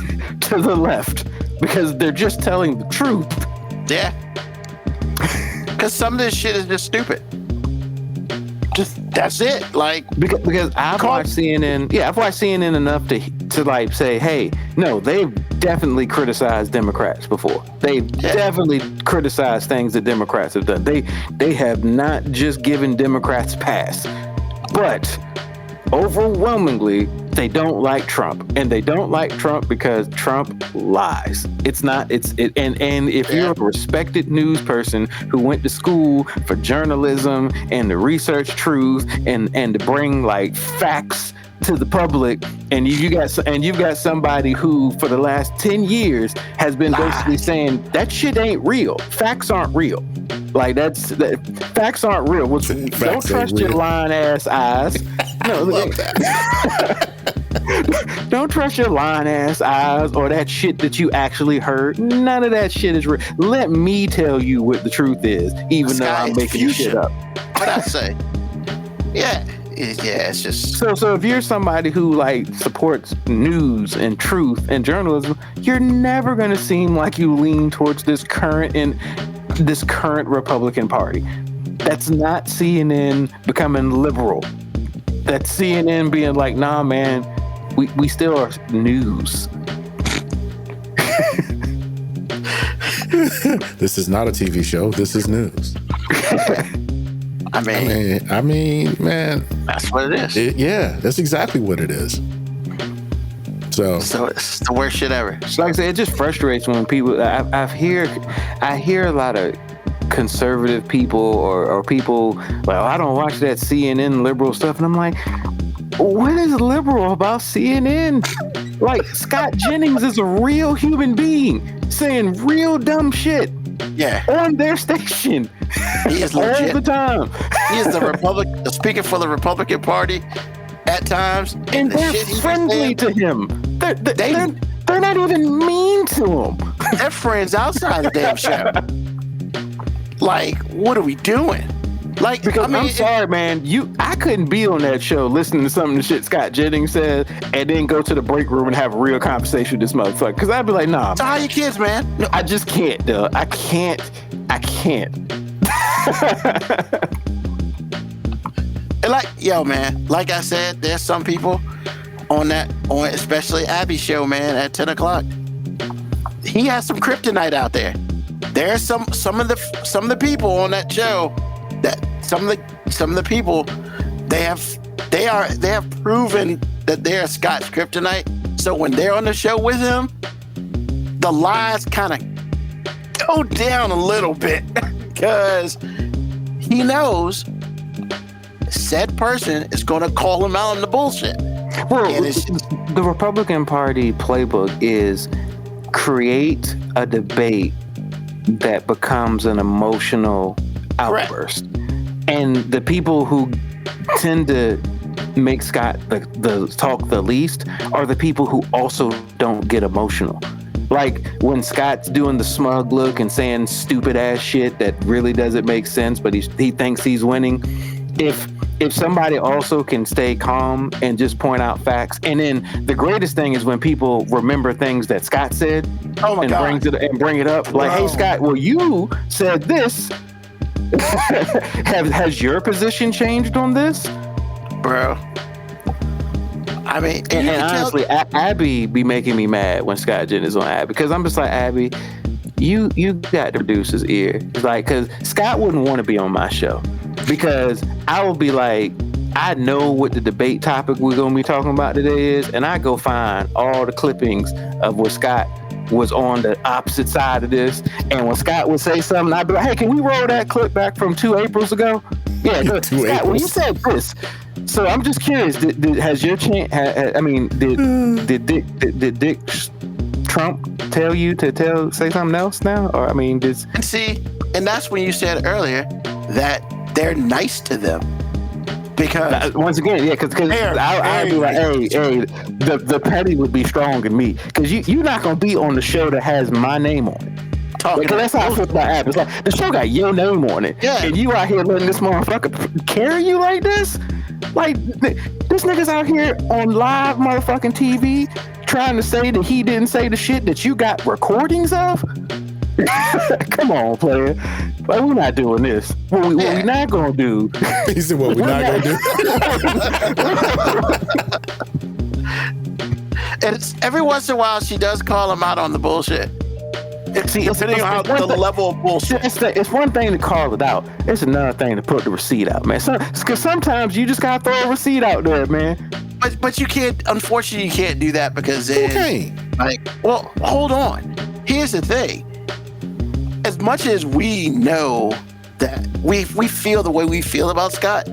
to the left because they're just telling the truth. Yeah. Because some of this shit is just stupid. That's it. Like, because I've watched CNN. Yeah, I've watched CNN enough to like say, hey, no, they've definitely criticized Democrats before. They've definitely criticized things that Democrats have done. They have not just given Democrats pass, but overwhelmingly they don't like Trump, and they don't like Trump because Trump lies. And if you're a respected news person who went to school for journalism and to research truth and to bring like facts to the public, and you've got somebody who for the last 10 years has been basically saying that shit ain't real. Facts aren't real. Like facts aren't real. Don't trust your lying ass eyes. No, love that. Don't trust your lying ass eyes or that shit that you actually heard. None of that shit is real. Let me tell you what the truth is, even though I'm making shit up. What I say? Yeah, it's just so. If you're somebody who like supports news and truth and journalism, you're never going to seem like you lean towards this current Republican Party. That's not CNN becoming liberal. That's CNN being like, nah, man, we still are news. This is not a TV show. This is news. I mean, man. That's what it is. That's exactly what it is. So it's the worst shit ever. Like I said, it just frustrates when people. I hear a lot of conservative people or people like, I don't watch that CNN liberal stuff, and I'm like, what is liberal about CNN? Like, Scott Jennings is a real human being saying real dumb shit on their station. He is legit. All the time. He is the speaker for the Republican Party at times, and they're friendly to him. They're not even mean to him. They're friends outside the damn show. Like, what are we doing? Like, because I'm sorry, man. I couldn't be on that show listening to some of the shit Scott Jennings said and then go to the break room and have a real conversation with this motherfucker. Because I'd be like, nah. So how your kids, man? No, I just can't, dude. I can't. And like, yo, man, like I said, there's some people on especially Abby's show, man, at 10 o'clock. He has some kryptonite out there. There's some of the people on that show that some of the people they have proven that they're Scott's kryptonite. So when they're on the show with him, the lies kind of go down a little bit because he knows said person is going to call him out on the bullshit. Well, the Republican Party playbook is create a debate that becomes an emotional outburst. And the people who tend to make Scott the talk the least are the people who also don't get emotional. Like when Scott's doing the smug look and saying stupid ass shit that really doesn't make sense, but he thinks he's winning. If somebody also can stay calm and just point out facts, and then the greatest thing is when people remember things that Scott said bring it up. Like, hey Scott, well you said this. Has your position changed on this, bro? I mean, and honestly, Abby be making me mad when Scott Jen is on Abby, because I'm just like, Abby, you got to reduce his ear. It's like, because Scott wouldn't want to be on my show because I would be like, I know what the debate topic we're gonna be talking about today is, and I go find all the clippings of where Scott was on the opposite side of this, and when Scott would say something, I'd be like, hey, can we roll that clip back from 2 Aprils ago? Yeah, Scott, when you said this. So I'm just curious, has your chance, did Dick Trump tell you to say something else now? Or, I mean, See, and that's when you said earlier that they're nice to them. Because once again, yeah, because I'd be like, hey, the petty would be strong in me, because you're not gonna be on the show that has my name on it. Because that's how I feel about App. It's like the show got your name on it, and you out here letting this motherfucker carry you like this. Like this nigga's out here on live motherfucking TV trying to say that he didn't say the shit that you got recordings of. Come on, player. Like, we're not doing this. What we not gonna do? He said, "What we're not gonna do?" And it's, every once in a while, she does call him out on the bullshit. Depending on the level of bullshit. It's one thing to call it out. It's another thing to put the receipt out, man. Because sometimes you just gotta throw a receipt out there, man. But you can't. Unfortunately, you can't do that because then, well, hold on. Here's the thing. As much as we know that we feel the way we feel about Scott,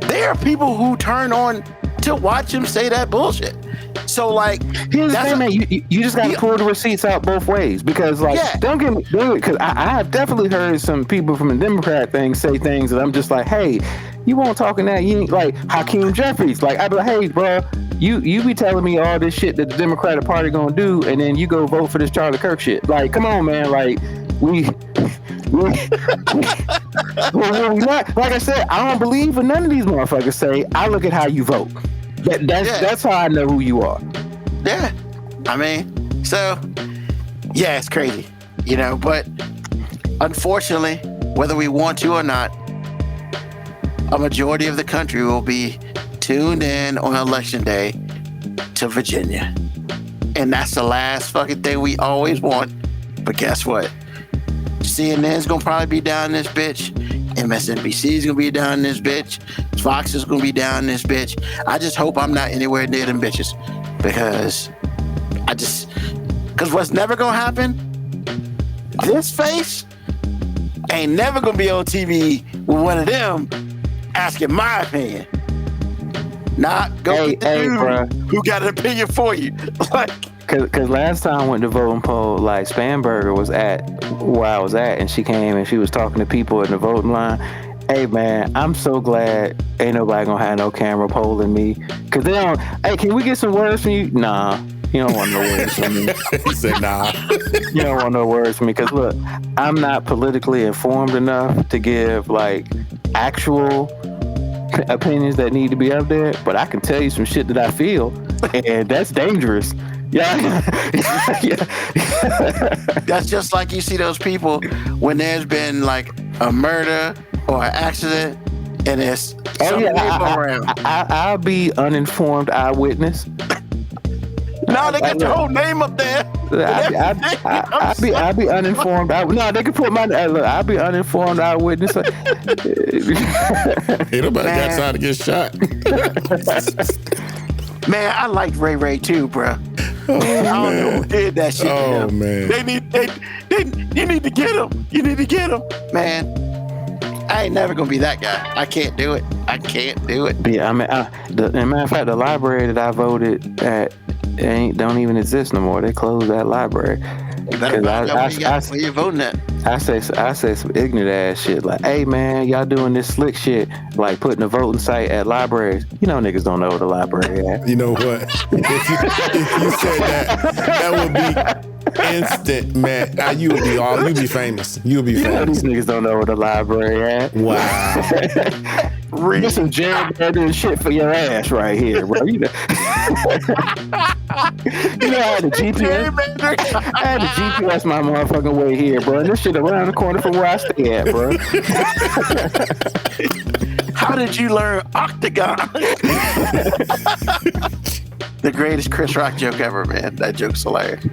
there are people who turn on to watch him say that bullshit. So, like, here's the thing, man. You just got to pull the receipts out both ways, because, like, don't get me, because I have definitely heard some people from the Democrat thing say things that I'm just like, hey, you won't talking that, you ain't like Hakeem Jeffries. Like, I'd be like, hey, bro, you be telling me all this shit that the Democratic Party gonna do, and then you go vote for this Charlie Kirk shit. Like, come on, man. Like, we not, like I said, I don't believe what none of these motherfuckers say. I look at how you vote. That's how I know who you are. Yeah. I mean, so, yeah, it's crazy, you know, but unfortunately, whether we want to or not, a majority of the country will be tuned in on election day to Virginia. And that's the last fucking thing we always want. But guess what? CNN's gonna probably be down this bitch. MSNBC's gonna be down this bitch. Fox is gonna be down this bitch. I just hope I'm not anywhere near them bitches, because what's never gonna happen, this face ain't never gonna be on TV with one of them asking my opinion. Not go get the dude who got an opinion for you. Like, Cause last time I went to voting poll, like, Spanberger was at where I was at, and she came and she was talking to people in the voting line. Hey man, I'm so glad ain't nobody gonna have no camera polling me, cause they don't. Hey, can we get some words from you? Nah, you don't want no words from me. He said, "Nah, you don't want no words from me." Cause look, I'm not politically informed enough to give like actual opinions that need to be up there, but I can tell you some shit that I feel, and that's dangerous. Yeah. That's just like you see those people when there's been like a murder or an accident and there's around. I'll be uninformed eyewitness. No, they get your whole name up there. I'll be uninformed. No, they can put my look. I'll be uninformed eyewitness. Ain't nobody got time to get shot. Man, I liked Ray too, bro. I don't know who did that shit. Oh man, you need to get him. You need to get him, man. I ain't never gonna be that guy. I can't do it. Yeah, I mean, as a matter of fact, the library that I voted at don't even exist no more. They closed that library. You better find out where you're voting at. I say some ignorant ass shit like, hey man, y'all doing this slick shit, like putting a voting site at libraries. You know niggas don't know what a library at. You know what? If you said that would be instant, man. You'd be famous. You'd be famous. These niggas don't know what a library at. Wow. Get some gerrymandering shit for your ass right here, bro. You know, I had the GPS. I had the GPS my motherfucking way here, bro. And this shit around the corner from where I stay at, bro. How did you learn Octagon? The greatest Chris Rock joke ever, man. That joke's hilarious.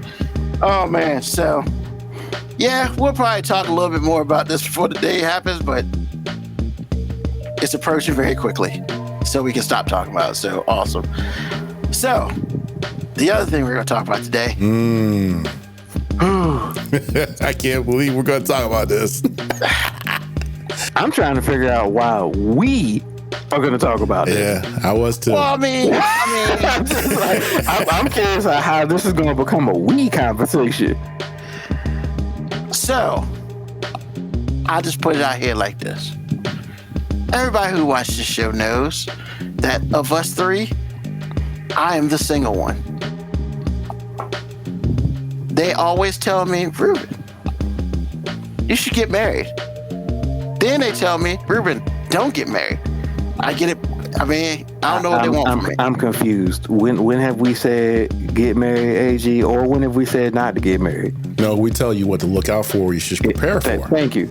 Oh man, so Yeah, we'll probably talk a little bit more about this before the day happens, but it's approaching very quickly, so we can stop talking about it. So awesome. So the other thing we're going to talk about today. I can't believe we're going to talk about this. I'm trying to figure out why we are going to talk about it. Yeah, I was too. Well, I mean, I'm curious how this is going to become a we conversation. so I'll just put it out here like this. Everybody who watches the show knows that of us three, I am the single one. They always tell me, Ruben, you should get married. Then they tell me, Ruben, don't get married. I get it. I mean, I don't know what they want from me. I'm confused. When have we said get married, AG, or when have we said not to get married? No, we tell you what to look out for, you should prepare for. Thank you.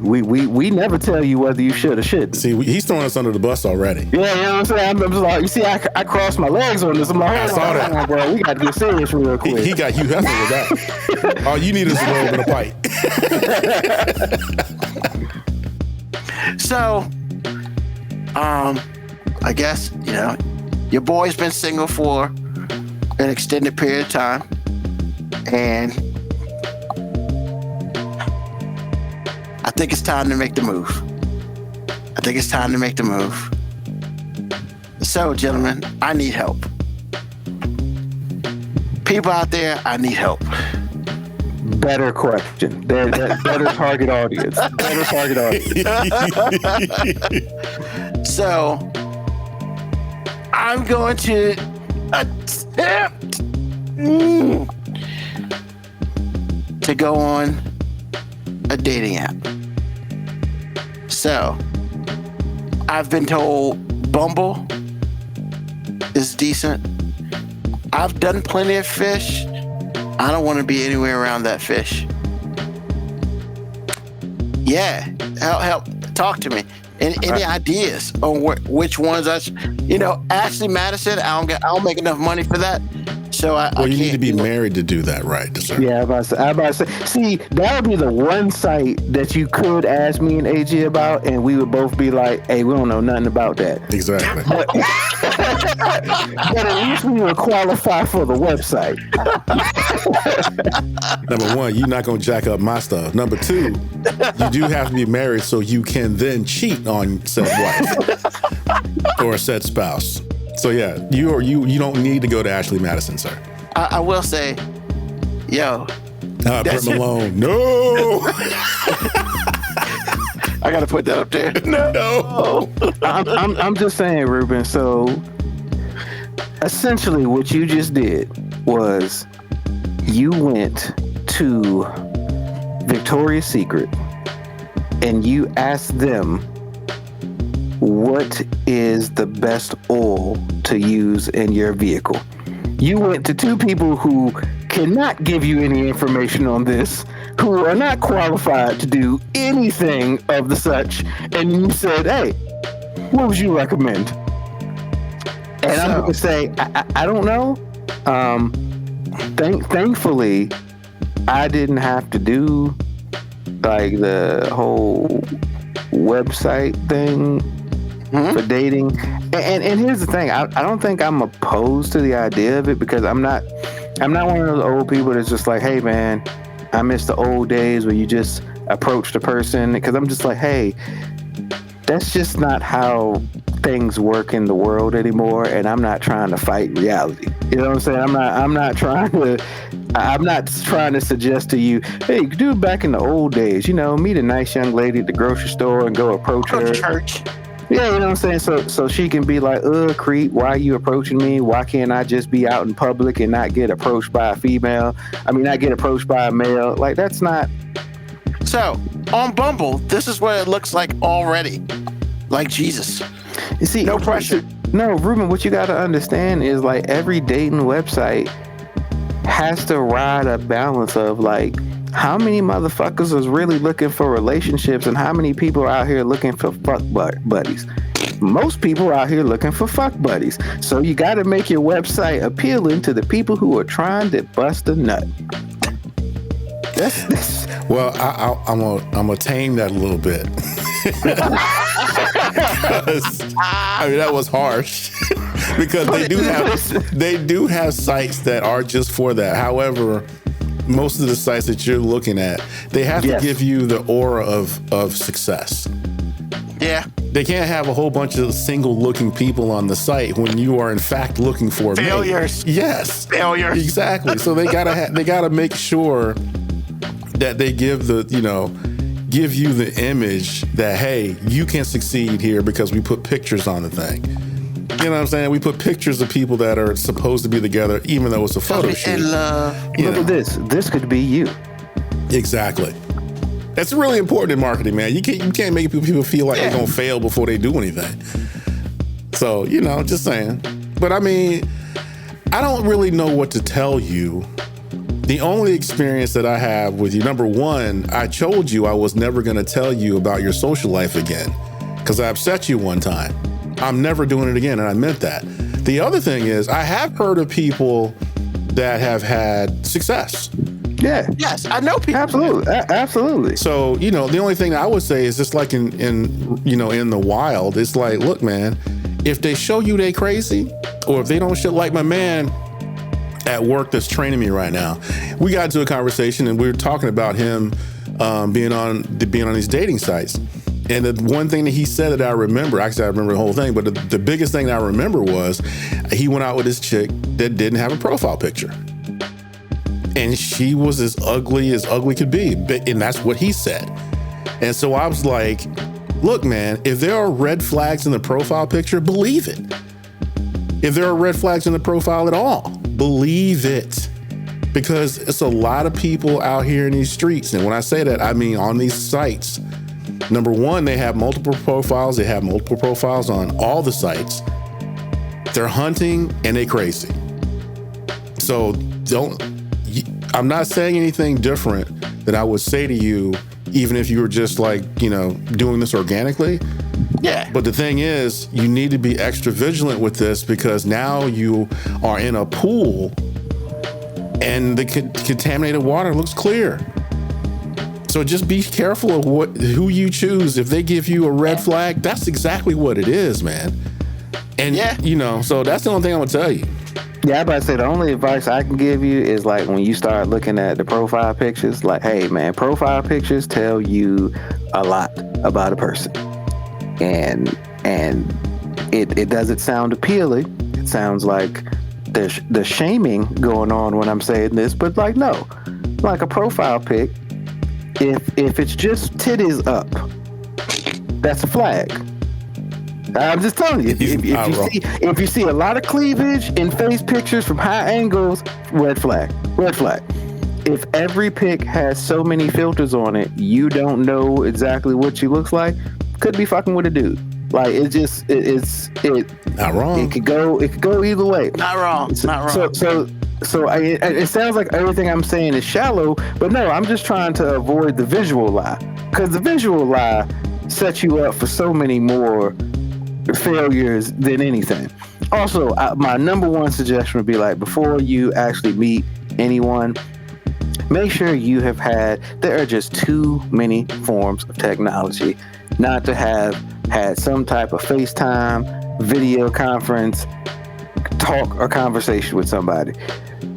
We never tell you whether you should or shouldn't. See, he's throwing us under the bus already. Yeah, you know what I'm saying? I'm just like, you see, I crossed my legs on this. I'm like, I saw that. on, bro. We got to get serious real quick. He got you hustling with that. All you need is a robe and a pipe. So, I guess, your boy's been single for an extended period of time. And I think it's time to make the move. So, gentlemen, I need help. People out there, I need help. Better question. Better target audience. So, I'm going to attempt to go on a dating app. So, I've been told Bumble is decent. I've done plenty of fish. I don't want to be anywhere around that fish. Yeah, help, talk to me. Any ideas on which ones Ashley Madison? I don't make enough money for that. So you need to be married to do that, right? Sir? Yeah, I'm about to say. See, that would be the one site that you could ask me and AG about, and we would both be like, "Hey, we don't know nothing about that." Exactly. But at least we would qualify for the website. Number one, you're not going to jack up my stuff. Number two, you do have to be married so you can then cheat on said wife or said spouse. So yeah, you don't need to go to Ashley Madison, sir. I will say, Brett Malone, no. I gotta put that up there. No. I'm just saying, Ruben. So essentially, what you just did was you went to Victoria's Secret and you asked them, what is the best oil to use in your vehicle? You went to two people who cannot give you any information on this, who are not qualified to do anything of the such, and you said, hey, what would you recommend? And I'm going to say, I don't know. Thankfully, I didn't have to do like the whole website thing for dating. And here's the thing, I don't think I'm opposed to the idea of it, because I'm not one of those old people that's just like, hey man, I miss the old days where you just approach the person, because I'm just like, hey, that's just not how things work in the world anymore, and I'm not trying to fight reality. You know what I'm saying? I'm not trying to suggest to you, hey, you could do it back in the old days, meet a nice young lady at the grocery store and go approach her. Church. Yeah, you know what I'm saying? So she can be like, creep, why are you approaching me? Why can't I just be out in public and not get approached by a female? I mean, not get approached by a male. Like, that's not... So, on Bumble, this is what it looks like already. Like Jesus. You see, no pressure. No, Ruben, what you got to understand is, like, every dating website has to ride a balance of, like, how many motherfuckers is really looking for relationships and how many people are out here looking for fuck buddies? Most people are out here looking for fuck buddies. So you got to make your website appealing to the people who are trying to bust a nut. That's Well, I'm gonna tame that a little bit. 'Cause, I mean, that was harsh because they do have sites that are just for that. However, most of the sites that you're looking at, they have to give you the aura of success. Yeah. They can't have a whole bunch of single-looking people on the site when you are in fact looking for Failures. Yes, Failures. exactly. So they gotta make sure that they give give you the image that, hey, you can succeed here because we put pictures on the thing. You know what I'm saying? We put pictures of people that are supposed to be together, even though it's a photo shoot. Look at this. This could be you. Exactly. That's really important in marketing, man. You can't make people feel like they're gonna fail before they do anything. So, just saying. But I mean, I don't really know what to tell you. The only experience that I have with you, number one, I told you I was never going to tell you about your social life again because I upset you one time. I'm never doing it again, and I meant that. The other thing is I have heard of people that have had success. Yeah. Yes, I know people. Absolutely. So, the only thing I would say is just like in the wild, it's like, look, man, if they show you they crazy or if they don't show, like my man at work that's training me right now, we got into a conversation and we were talking about him being on these dating sites. And the one thing that he said that I remember, actually I remember the whole thing, but the biggest thing that I remember was he went out with this chick that didn't have a profile picture. And she was as ugly could be. And that's what he said. And so I was like, look, man, if there are red flags in the profile picture, believe it. If there are red flags in the profile at all, believe it. Because it's a lot of people out here in these streets. And when I say that, I mean on these sites. Number one, they have multiple profiles. They have multiple profiles on all the sites. They're hunting and they crazy. So I'm not saying anything different than I would say to you, even if you were just like, doing this organically. Yeah. But the thing is, you need to be extra vigilant with this because now you are in a pool and the contaminated water looks clear. So just be careful of who you choose. If they give you a red flag, that's exactly what it is, man. And, so that's the only thing I'm going to tell you. Yeah, I'm about to say the only advice I can give you is like when you start looking at the profile pictures, like, hey, man, profile pictures tell you a lot about a person. And it doesn't sound appealing. It sounds like there's shaming going on when I'm saying this, but like, no, like a profile pic, if it's just titties up, that's a flag. I'm just telling you, if you see a lot of cleavage in face pictures from high angles, red flag. If every pic has so many filters on it, you don't know exactly what she looks like, could be fucking with a dude. Like it's not wrong. It could go either way. Not wrong. So it sounds like everything I'm saying is shallow, but no, I'm just trying to avoid the visual lie, because the visual lie sets you up for so many more failures than anything. Also, my number one suggestion would be like, before you actually meet anyone, make sure you have there are just too many forms of technology not to have had some type of FaceTime, video conference, talk or conversation with somebody.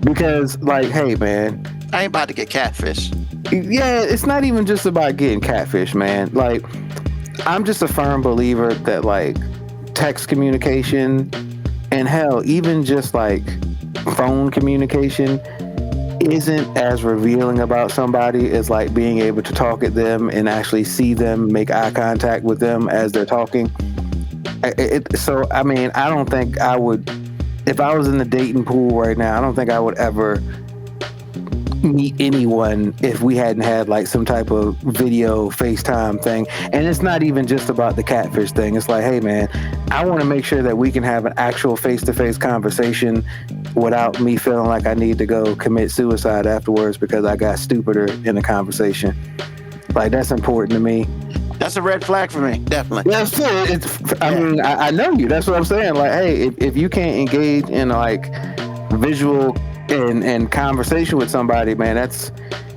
Because like, hey man, I ain't about to get catfish. Yeah, it's not even just about getting catfish, man. Like, I'm just a firm believer that like text communication and hell, even just like phone communication isn't as revealing about somebody as like being able to talk at them and actually see them, make eye contact with them as they're talking. So, I mean, I don't think I would, if I was in the dating pool right now, I don't think I would ever meet anyone if we hadn't had like some type of video FaceTime thing. And it's not even just about the catfish thing. It's like, hey man, I want to make sure that we can have an actual face-to-face conversation without me feeling like I need to go commit suicide afterwards because I got stupider in the conversation. Like, that's important to me. That's a red flag for me, definitely. Yeah, I mean, I know you. That's what I'm saying. Like, hey, if you can't engage in like visual and conversation with somebody, man,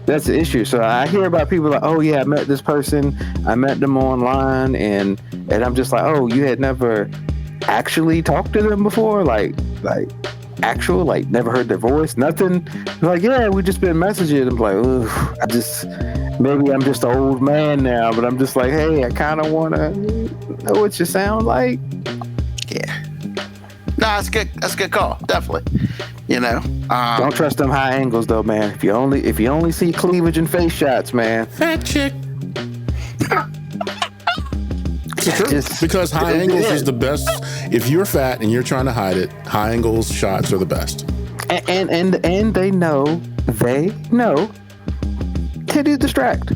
That's the issue. So I hear about people like, oh yeah, I met this person, I met them online, and I'm just like, oh, you had never actually talked to them before, like actual, like never heard their voice, nothing. They're like, yeah, we just been messaging. I'm like, ooh, maybe I'm just an old man now, but I'm just like, hey, I kind of want to know what you sound like. Yeah. No, that's good. That's a good call. Definitely. You know. Don't trust them high angles though, man. If you only see cleavage and face shots, man. Fat chick. Because high angles is the best. If you're fat and you're trying to hide it, high angles shots are the best. And they know titties distract.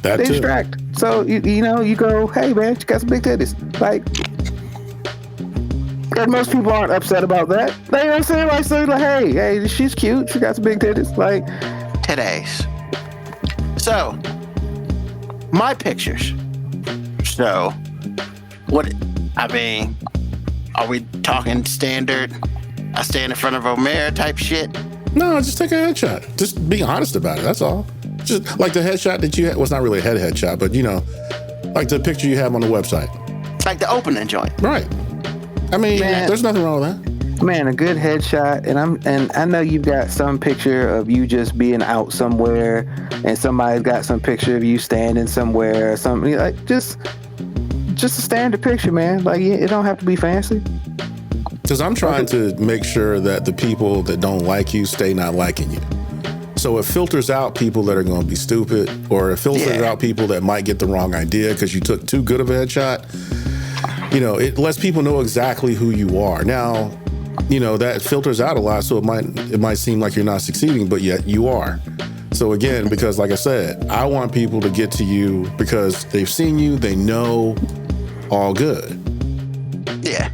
That They too. distract. So you go, hey man, you got some big titties. Like, and most people aren't upset about that. They don't say like, hey, she's cute. She got some big titties. Like, Today's. So, my pictures. So, what? I mean, are we talking standard? I stand in front of a mirror type shit. No, just take a headshot. Just be honest about it. That's all. Just like the headshot that you had. Well, it's not really a headshot, but like the picture you have on the website. Like the opening joint. Right. I mean, Man. there's nothing wrong with that. man, a good headshot, and I know you've got some picture of you just being out somewhere, and somebody's got some picture of you standing somewhere or something. Like just a standard picture, man. Like it don't have to be fancy. Because I'm trying to make sure that the people that don't like you stay not liking you. So it filters out people that are going to be stupid, or it filters out people that might get the wrong idea because you took too good of a headshot. It lets people know exactly who you are. Now, that filters out a lot, so it might seem like you're not succeeding, but yet you are. So again, because like I said, I want people to get to you because they've seen you, they know, all good. Yeah.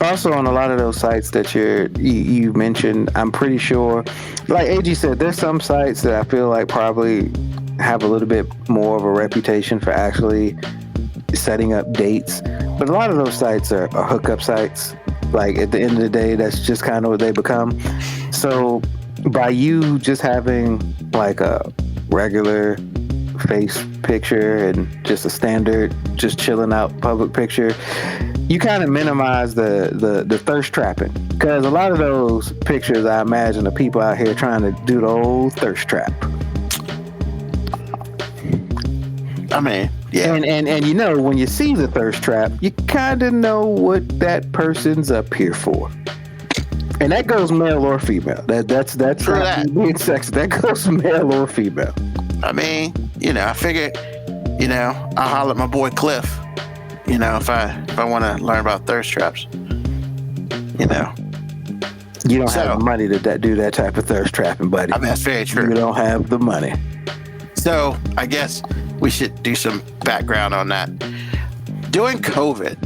Also, on a lot of those sites that you mentioned, I'm pretty sure, like AG said, there's some sites that I feel like probably have a little bit more of a reputation for actually setting up dates. But a lot of those sites are hookup sites. Like at the end of the day, that's just kind of what they become. So by you just having like a regular face picture and just a standard, just chilling out public picture, you kind of minimize the thirst trapping. Because a lot of those pictures, I imagine, are people out here trying to do the old thirst trap. I mean, yeah. And when you see the thirst trap, you kind of know what that person's up here for. And that goes male or female. That's True not that. being sexist. That goes male or female. I mean, I figured, I'll holler at my boy Cliff, if I want to learn about thirst traps, You don't have the money to do that type of thirst trapping, buddy. I mean, that's very true. You don't have the money. So I guess we should do some background on that. During COVID,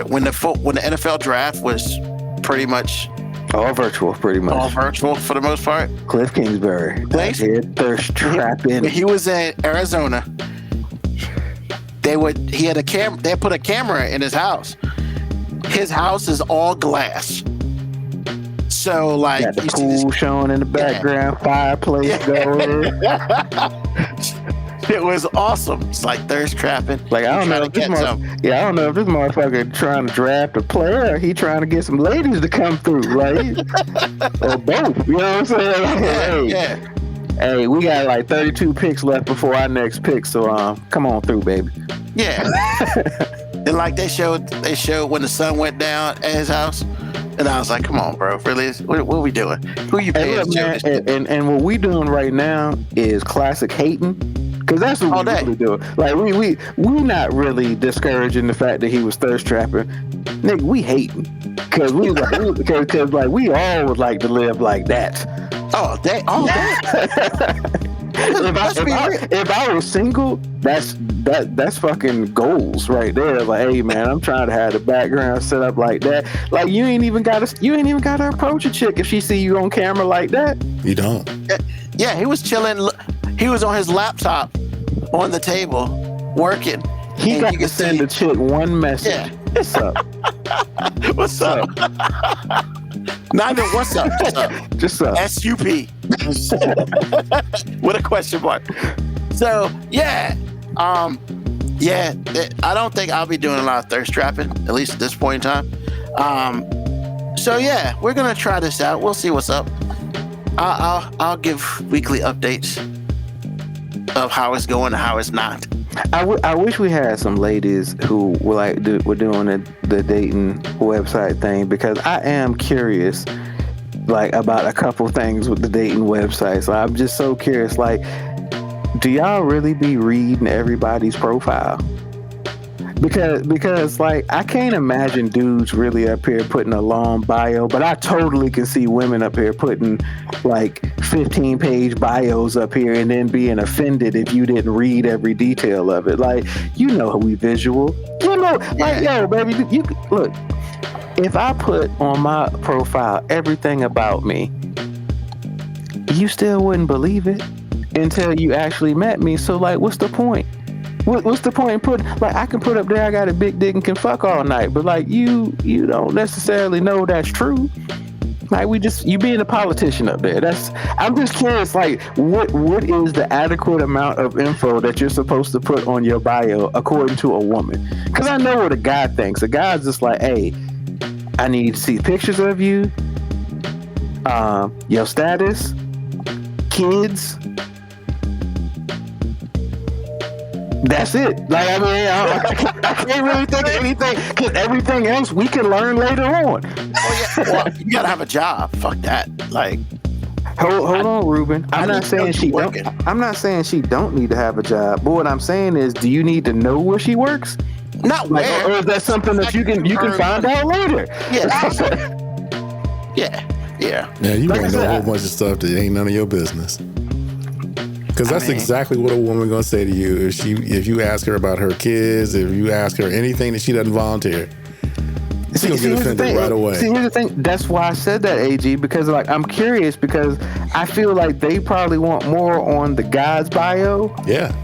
when the NFL draft was pretty much All virtual, pretty much. all virtual for the most part, Cliff Kingsbury. Cliff? Thirst trapping. when he was in Arizona, they had put a camera in his house. His house is all glass. So like Got the you see this pool showing in the background, fireplace going. It was awesome. It's like thirst trapping. Like I don't know if this motherfucker trying to draft a player, or he trying to get some ladies to come through, right? Or both. You know what I'm saying? Hey, we got like 32 picks left before our next pick, so come on through, baby. Yeah. And like they showed when the sun went down at his house, and I was like, "Come on, bro, really? What are we doing? Who you paying?" Hey, look, man, and what we doing right now is classic hating. Because that's what we really do. Like we not really discouraging the fact that he was thirst trapping. Nigga, we hating. Because we all would like to live like that. If I was single, that's fucking goals right there. Like, hey man, I'm trying to have the background set up like that. Like you ain't even gotta approach a chick if she see you on camera like that. You don't. Yeah, he was chilling. He was on his laptop on the table working. He got to send the chick one message. Yeah. What's up? What's up? Not even what's up. Just up. Just SUP. With a question mark. So yeah, I don't think I'll be doing a lot of thirst trapping, at least at this point in time. So yeah, we're gonna try this out. We'll see what's up. I'll give weekly updates of how it's going and how it's not. I wish we had some ladies who were doing the dating website thing, because I am curious about a couple things with the dating websites. I'm just so curious. Do y'all really be reading everybody's profile? Because I can't imagine dudes really up here putting a long bio, but I totally can see women up here putting 15-page bios up here and then being offended if you didn't read every detail of it. We visual. Yo, baby, you look. If I put on my profile everything about me, you still wouldn't believe it until you actually met me. So what's the point? What's the point in putting, I can put up there I got a big dick and can fuck all night, but you don't necessarily know that's true. You being a politician up there. I'm just curious, what is the adequate amount of info that you're supposed to put on your bio according to a woman? Because I know what a guy thinks. A guy's just hey, I need to see pictures of you, your status, kids. That's it. I can't really think of anything, because everything else we can learn later on. Oh yeah, well, you gotta have a job. Fuck that. Hold on, Ruben. I'm not saying she don't need to have a job. But what I'm saying is, do you need to know where she works? Not where. Or is that something that you can find out later? Yeah. Yeah, you might know a whole bunch of stuff that ain't none of your business. Because that's exactly what a woman gonna say to you if you ask her about her kids, if you ask her anything that she doesn't volunteer. She's gonna get offended right away. See, here's the thing. That's why I said that, AG, because I'm curious, because I feel like they probably want more on the guy's bio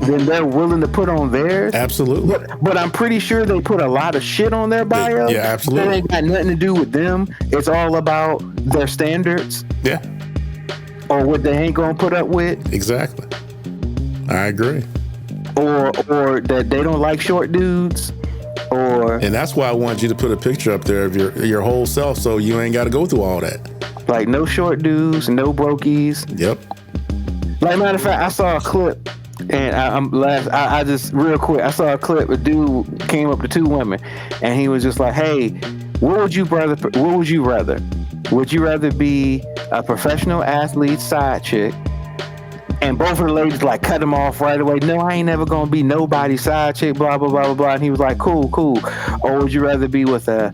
than they're willing to put on theirs. Absolutely. But I'm pretty sure they put a lot of shit on their bio. Yeah, absolutely. That ain't got nothing to do with them. It's all about their standards. Yeah. Or what they ain't gonna put up with. Exactly. I agree. Or that they don't like short dudes. And that's why I want you to put a picture up there of your whole self, so you ain't got to go through all that. No short dudes, no brokies. Yep. Matter of fact, I saw a clip, and I just real quick, I saw a clip. A dude came up to two women, and he was just like, "Hey, what would you rather? Would you rather be a professional athlete side chick?" And both of the ladies cut him off right away. No, I ain't never gonna be nobody's side chick, blah, blah, blah, blah, blah. And he was like, cool. Or would you rather be with a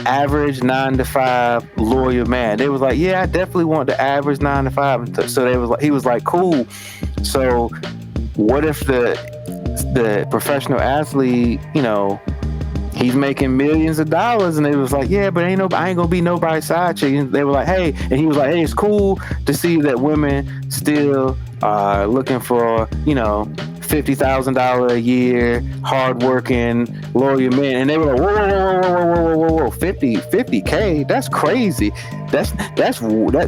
average 9-to-5 lawyer man? They was like, yeah, I definitely want the average 9-to-5. So he was like, cool. So what if the professional athlete, he's making millions of dollars, and they was like, yeah, but I ain't gonna be nobody's side chick. And they were like, hey, and he was like, hey, it's cool to see that women still are looking for, $50,000 a year, hardworking lawyer men. And they were like, whoa, 50K, that's crazy.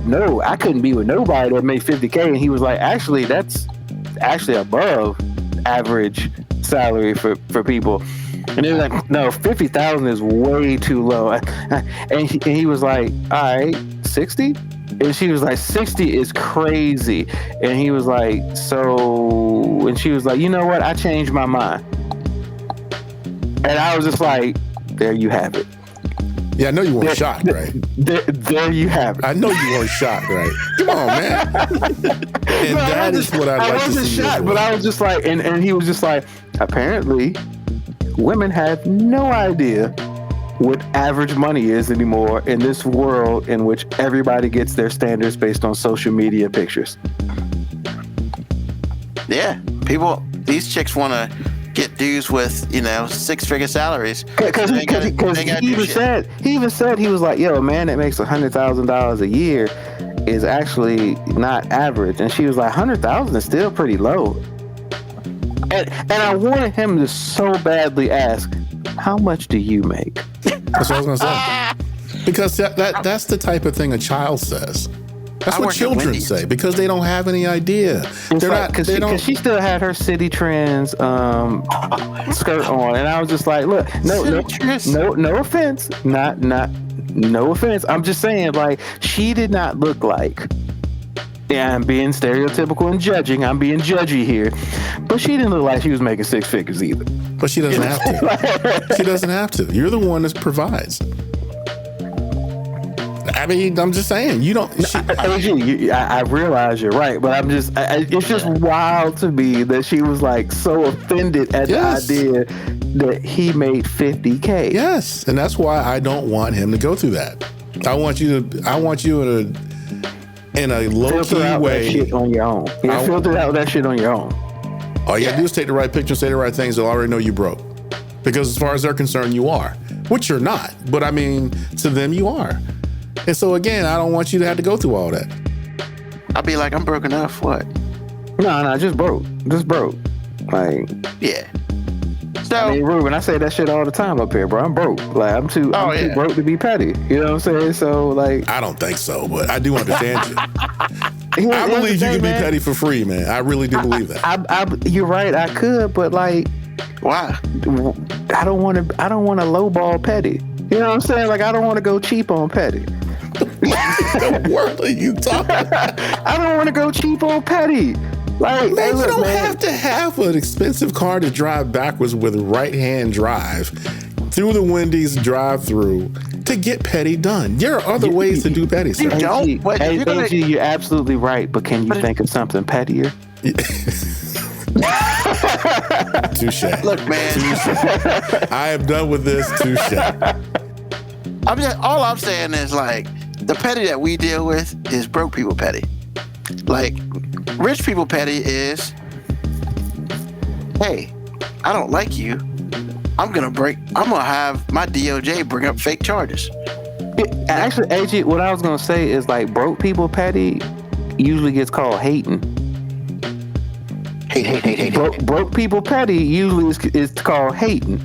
No, I couldn't be with nobody that made 50K. And he was like, actually, that's actually above average salary for people. And they were like, no, 50,000 is way too low. And he was like, all right, 60? And she was like, 60 is crazy. And he was like, so, and she was like, you know what? I changed my mind. And I was just like, there you have it. Yeah, I know you weren't shocked, right? There you have it. I know you weren't shocked, right? Come on, man. And that is what I'd like to see. I wasn't shocked, but I was just like, and he was just like, apparently, women have no idea what average money is anymore in this world in which everybody gets their standards based on social media pictures. Yeah, these chicks want to get dudes with, 6-figure salaries. Because he even said, he was like, yo, a man that makes $100,000 a year is actually not average. And she was like, 100,000 is still pretty low. And I wanted him to so badly ask, how much do you make? That's what I was going to say. Because that's the type of thing a child says. That's I what work at children Wendy's. say because they don't have any idea. It's They're like, not. cause They don't. she still had her City Trends skirt on, and I was just like, look, no offense, no offense. I'm just saying, like, she did not look like. Yeah, I'm being stereotypical and judging. I'm being judgy here, but she didn't look like she was making six figures either. But she doesn't have to. She doesn't have to. You're the one that provides. I mean, I'm just saying, you don't. I realize you're right, but I'm just, it's just wild to me that she was like so offended at Yes. the idea that he made $50K. Yes, and that's why I don't want him to go through that. I want you in a low Filter key out way. that shit on your own. Yeah, filter out that shit on your own. All you gotta do is take the right picture, say the right things. They'll already know you broke, because as far as they're concerned, you are, which you're not. But I mean, to them, you are. And so again, I don't want you to have to go through all that. I'll be like, I'm broke enough. What? No, just broke. Like, Yeah. So I mean, Ruben, I say that shit all the time up here, bro. I'm broke. Like, I'm too broke to be petty. You know what I'm saying? So, like, I don't think so, but I do understand you. I here's believe the you thing, can be man. petty for free, man. I really do believe that. You're right. I could, but like, why? I don't want to lowball petty. You know what I'm saying? Like, I don't want to go cheap on petty. What the world are you talking about? I don't want to go cheap on petty. Like, Man, hey, you look, don't man. have to have an expensive car to drive backwards with right-hand drive through the Wendy's drive-through to get petty done. There are other ways to do petty stuff. don't. AG, But if you're gonna- AG, you're absolutely right. But can you think of something pettier? Touche. Look, man. I am done with this. Touche. All I'm saying is, like, the petty that we deal with is broke people petty. Like, rich people petty is, hey, I don't like you. I'm gonna have my DOJ bring up fake charges. Actually, AG, what I was gonna say is, like, broke people petty usually gets called hating. Hate. Broke people petty usually is called hating.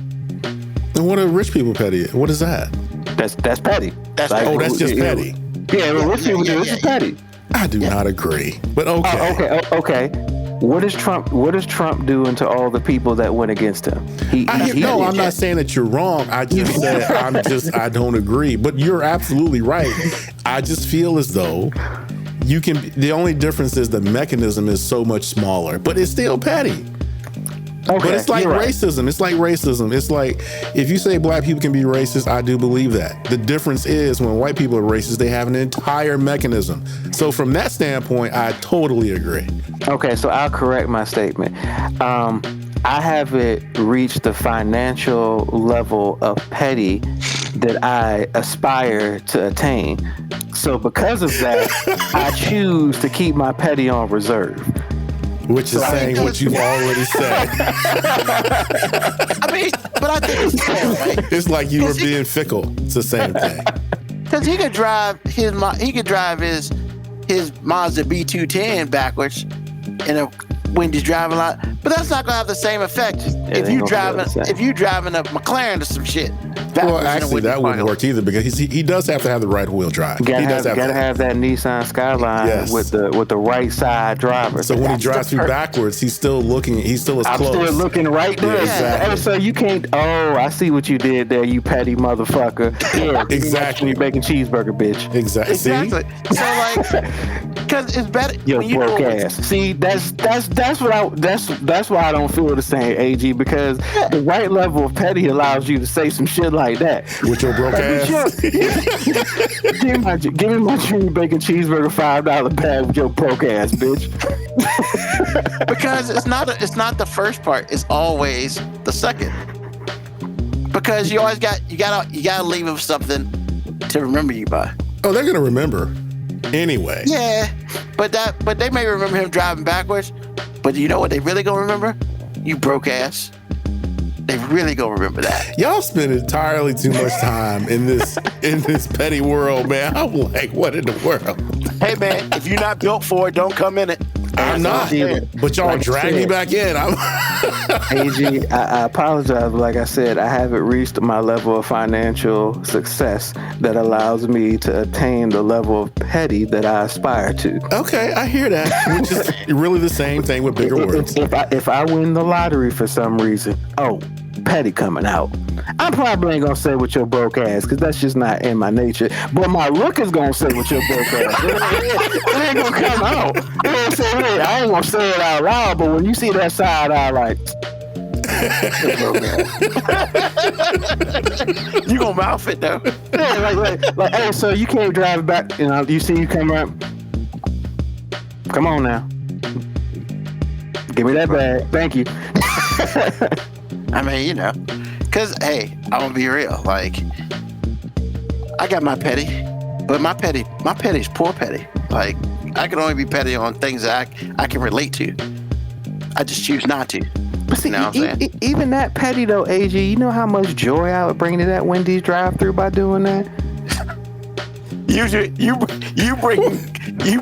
And what are rich people petty? What is that? That's petty. That's Like, Oh, that's just petty. Yeah, what rich people do yeah, is just petty. I do not agree. But okay. Okay. What is Trump doing to all the people that went against him? I'm not saying that you're wrong. I just said I don't agree. But you're absolutely right. I just feel as though the only difference is the mechanism is so much smaller, but it's still petty. Okay, But it's like you're right. racism. It's like racism. It's like, if you say black people can be racist, I do believe that. The difference is when white people are racist, they have an entire mechanism. So from that standpoint, I totally agree. Okay, so I'll correct my statement. I haven't reached the financial level of petty that I aspire to attain. So because of that, I choose to keep my petty on reserve. Which is saying what you've already said. I mean, but I think it's fair, right? It's like you were being fickle. It's the same thing. Because he could drive his Mazda B210 backwards in a Wendy's driving lot, but that's not gonna have the same effect if you driving a McLaren or some shit. Well, actually, that wouldn't work either because he does have to have the right wheel drive. Gotta have that Nissan Skyline Yes. with the right side driver. So when he drives through backwards, he's still as close. I'm still looking right there. Yeah, exactly. Hey, so you can't. Oh, I see what you did there, you petty motherfucker. Yeah, Exactly. You bacon cheeseburger, bitch. Exactly. Exactly. So like, because it's better. Yo, when you broke do- ass. See, that's why I don't feel the same, AG, because the right level of petty allows you to say some shit like that. With your broke ass. Give me my junior bacon cheeseburger $5 bag with your broke ass, bitch. Because it's not the first part. It's always the second. Because you always gotta leave them something to remember you by. Oh, they're gonna remember anyway. Yeah, but they may remember him driving backwards. But you know what they really gonna remember? You broke ass. They really gonna remember that. Y'all spend entirely too much time in this petty world, man. I'm like, what in the world? Hey man, if you're not built for it, don't come in it. I'm not. But y'all drag me back in. AG, I apologize. But like I said, I haven't reached my level of financial success that allows me to attain the level of petty that I aspire to. Okay, I hear that. Which is really the same thing with bigger words. If I win the lottery for some reason, petty coming out, I probably ain't gonna say with your broke ass because that's just not in my nature. But my look is gonna say with your broke ass. It ain't gonna come out. I ain't gonna say it out loud, but when you see that side eye, like, you gonna mouth it though? Yeah, like, hey, so you can't drive back. You see you come up. Come on now, give me that bag. Thank you. I mean, because, hey, I'm going to be real. Like, I got my petty, but my petty's poor petty. Like, I can only be petty on things that I can relate to. I just choose not to. But see, you know what I'm saying? Even that petty, though, AG, you know how much joy I would bring to that Wendy's drive-thru by doing that? You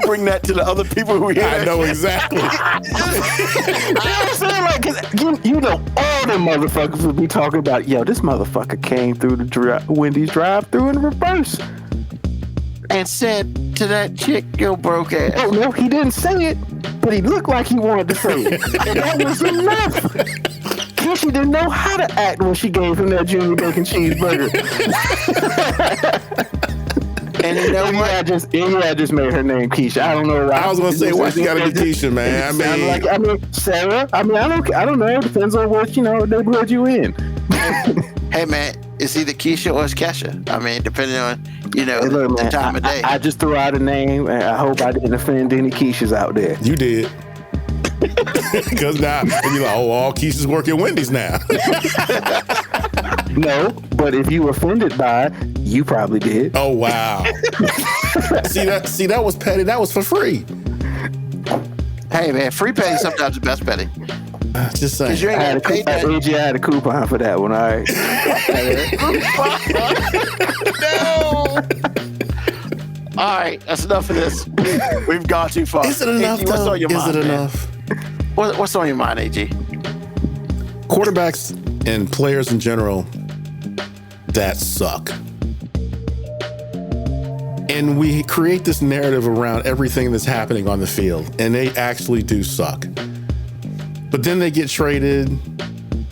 bring that to the other people who hear I know exactly. You know what I'm saying? Like, 'cause you know, all them motherfuckers would be talking about, yo, this motherfucker came through the Wendy's drive-thru in reverse and said to that chick, yo, broke ass. Oh no, he didn't say it, but he looked like he wanted to say it, and that was enough. Keisha didn't know how to act when she gave him that junior bacon cheeseburger. And you know what? I just made her name Keisha. I don't know why. I was gonna say, why she gotta be Keisha, man? I mean, Sarah. I mean, I don't know. It depends on what neighborhood you in. Hey, man, it's either Keisha or it's Kesha. I mean, depending on the time of day. I just threw out a name, and I hope I didn't offend any Keishas out there. You did. Because now you're like, all Keisha's work at Wendy's now. No, but if you offended by it, you probably did. Oh wow. See that was petty. That was for free. Hey man, free petty sometimes the best petty. Just saying. You ain't I had a coupon for that one. All right. No. All right, that's enough of this. We've gone too far. Is it enough? AG, what's on your mind, Is it man? enough? What's on your mind, AG? Quarterbacks and players in general that suck. And we create this narrative around everything that's happening on the field, and they actually do suck. But then they get traded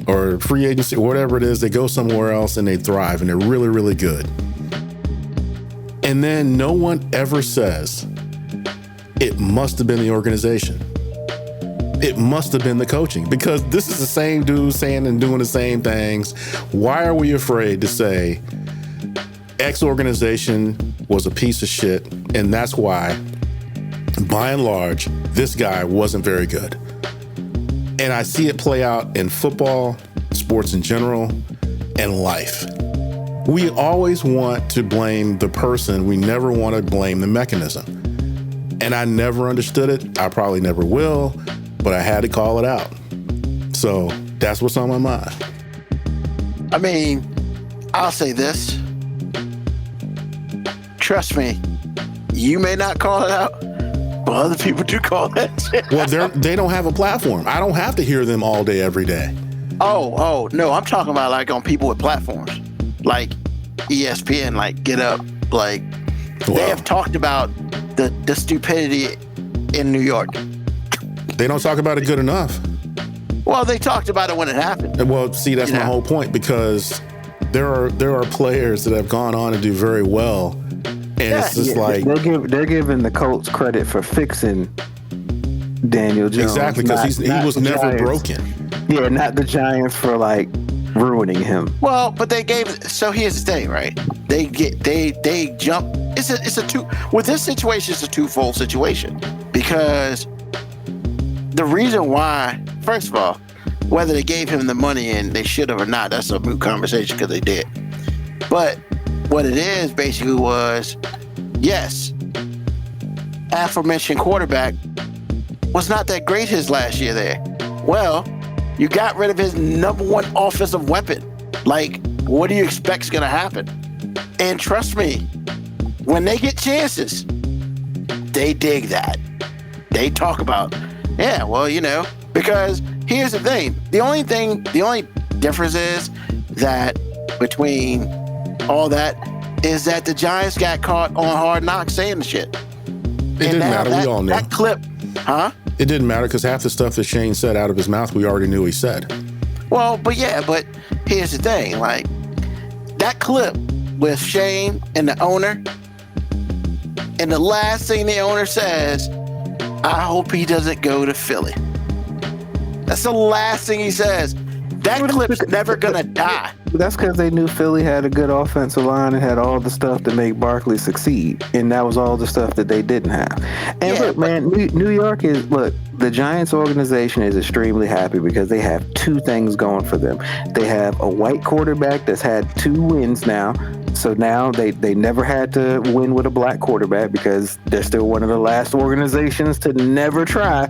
or free agency, or whatever it is, they go somewhere else and they thrive and they're really, really good. And then no one ever says, it must have been the organization. It must have been the coaching, because this is the same dude saying and doing the same things. Why are we afraid to say X organization was a piece of shit, and that's why, by and large, this guy wasn't very good? And I see it play out in football, sports in general, and life. We always want to blame the person. We never want to blame the mechanism. And I never understood it. I probably never will. But I had to call it out. So that's what's on my mind. I mean, I'll say this. Trust me, you may not call it out, but other people do call that shit. Well, they don't have a platform. I don't have to hear them all day, every day. Oh, no, I'm talking about like on people with platforms. Like ESPN, like Get Up, like they have talked about the stupidity in New York. They don't talk about it good enough. Well, they talked about it when it happened. Well, see, that's my whole point, because there are players that have gone on to do very well, and it's just like they're giving the Colts credit for fixing Daniel Jones. Exactly, because he was never broken. Yeah, not the Giants for like ruining him. Well, but they gave. So here's the thing, right? They jump. With this situation, it's a twofold situation, because the reason why, first of all, whether they gave him the money and they should have or not, that's a moot conversation because they did. But what it is basically was, yes, aforementioned quarterback was not that great his last year there. Well, you got rid of his number one offensive weapon. Like, what do you expect is going to happen? And trust me, when they get chances, they dig that. They talk about Yeah, well, because here's the thing. The only difference is that between all that is that the Giants got caught on Hard Knocks saying the shit. It didn't matter. We all knew. That clip, huh? It didn't matter because half the stuff that Shane said out of his mouth, we already knew he said. Well, but here's the thing. Like, that clip with Shane and the owner, and the last thing the owner says, I hope he doesn't go to Philly. That's the last thing he says. That clip's never going to die. That's because they knew Philly had a good offensive line and had all the stuff to make Barkley succeed. And that was all the stuff that they didn't have. And look, man, New York the Giants organization is extremely happy because they have two things going for them. They have a white quarterback that's had 2 wins now. So now they never had to win with a black quarterback because they're still one of the last organizations to never try.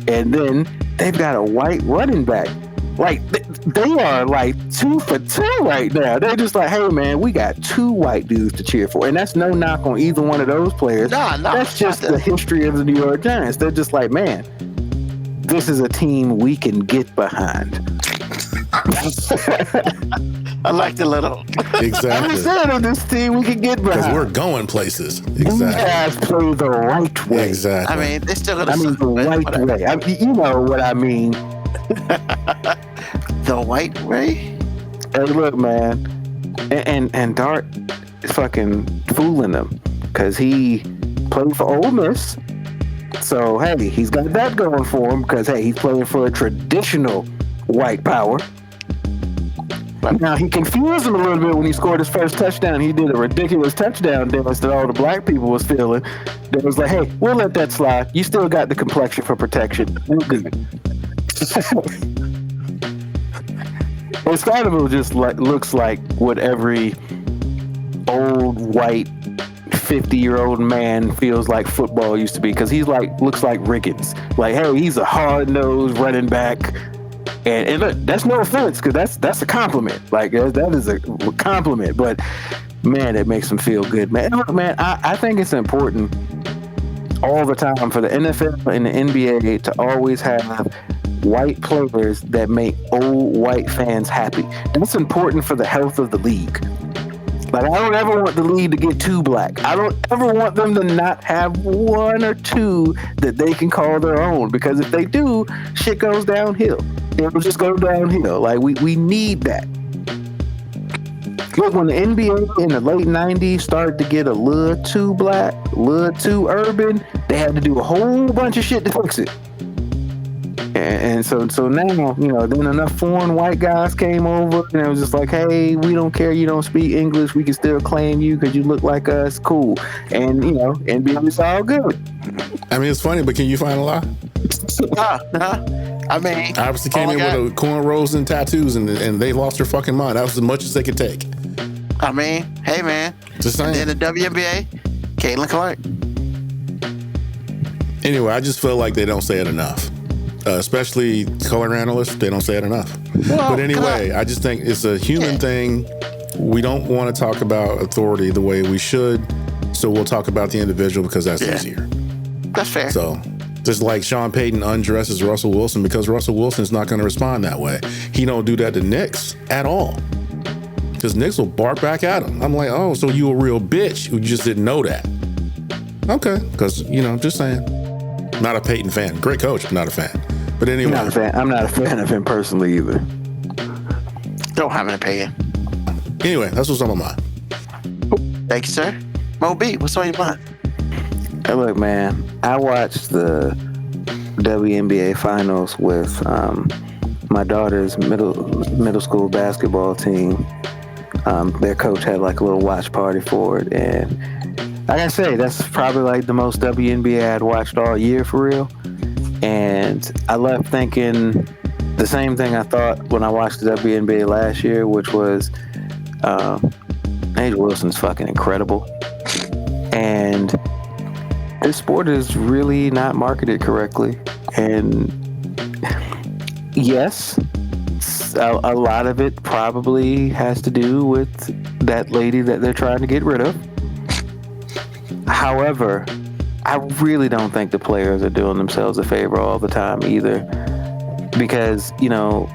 And then they've got a white running back. Like, they are like 2 for 2 right now. They're just like, hey, man, we got 2 white dudes to cheer for. And that's no knock on either one of those players. No, that's just the history of the New York Giants. They're just like, man, this is a team we can get behind. I like the little. Exactly. I said on this team we can get behind. Because we're going places. Exactly. You guys play the right way. Exactly. I mean, they're still going to. The right way. You know what I mean. The white way? Hey, look, man. And Dart is fucking fooling them because he played for Ole Miss. So, hey, he's got that going for him because, hey, he's playing for a traditional white power. But now, he confused him a little bit when he scored his first touchdown. He did a ridiculous touchdown dance that all the black people was feeling. That was like, hey, we'll let that slide. You still got the complexion for protection. We're good. It's kind of just looks like what every old white 50-year-old man feels like football used to be because he's looks like Rickens. Like, hey, he's a hard-nosed running back. And look, that's no offense because that's a compliment. Like, that is a compliment. But, man, it makes him feel good, man. Look, man, I think it's important all the time for the NFL and the NBA to always have white players that make old white fans happy. That's important for the health of the league. Like, I don't ever want the league to get too black. I don't ever want them to not have 1 or 2 that they can call their own, because if they do, shit goes downhill. It'll just go downhill. Like, we need that. Look, when the NBA in the late 90s started to get a little too black, a little too urban, they had to do a whole bunch of shit to fix it. And so now, then enough foreign white guys came over and it was just like, hey, we don't care you don't speak English. We can still claim you because you look like us. Cool. And, NBA's all good. I mean, it's funny, but can you find a lie? I mean, obviously came in with cornrows and tattoos and they lost their fucking mind. That was as much as they could take. I mean, hey, man. Just saying. And then the WNBA, Caitlin Clark. Anyway, I just feel like they don't say it enough. Especially color analysts, they don't say it enough. Well, but anyway, I just think it's a human thing. We don't want to talk about authority the way we should, so we'll talk about the individual because that's easier. That's fair. So, just like Sean Payton undresses Russell Wilson because Russell Wilson's not going to respond that way. He don't do that to Knicks at all. Because Knicks will bark back at him. I'm like, oh, so you a real bitch who just didn't know that. Okay, because, just saying. Not a Payton fan. Great coach, but not a fan. But anyway. I'm not a fan of him personally either. Don't have an opinion. Anyway, that's what's on my mind. Thank you, sir. Mo B, what's on your mind? Hey, look, man, I watched the WNBA finals with my daughter's middle school basketball team. Their coach had like a little watch party for it, and like I say, that's probably like the most WNBA I'd watched all year for real. And I left thinking the same thing I thought when I watched the WNBA last year, which was Angel Wilson's fucking incredible. And this sport is really not marketed correctly. And yes, a lot of it probably has to do with that lady that they're trying to get rid of. However, I really don't think the players are doing themselves a favor all the time either, because, you know,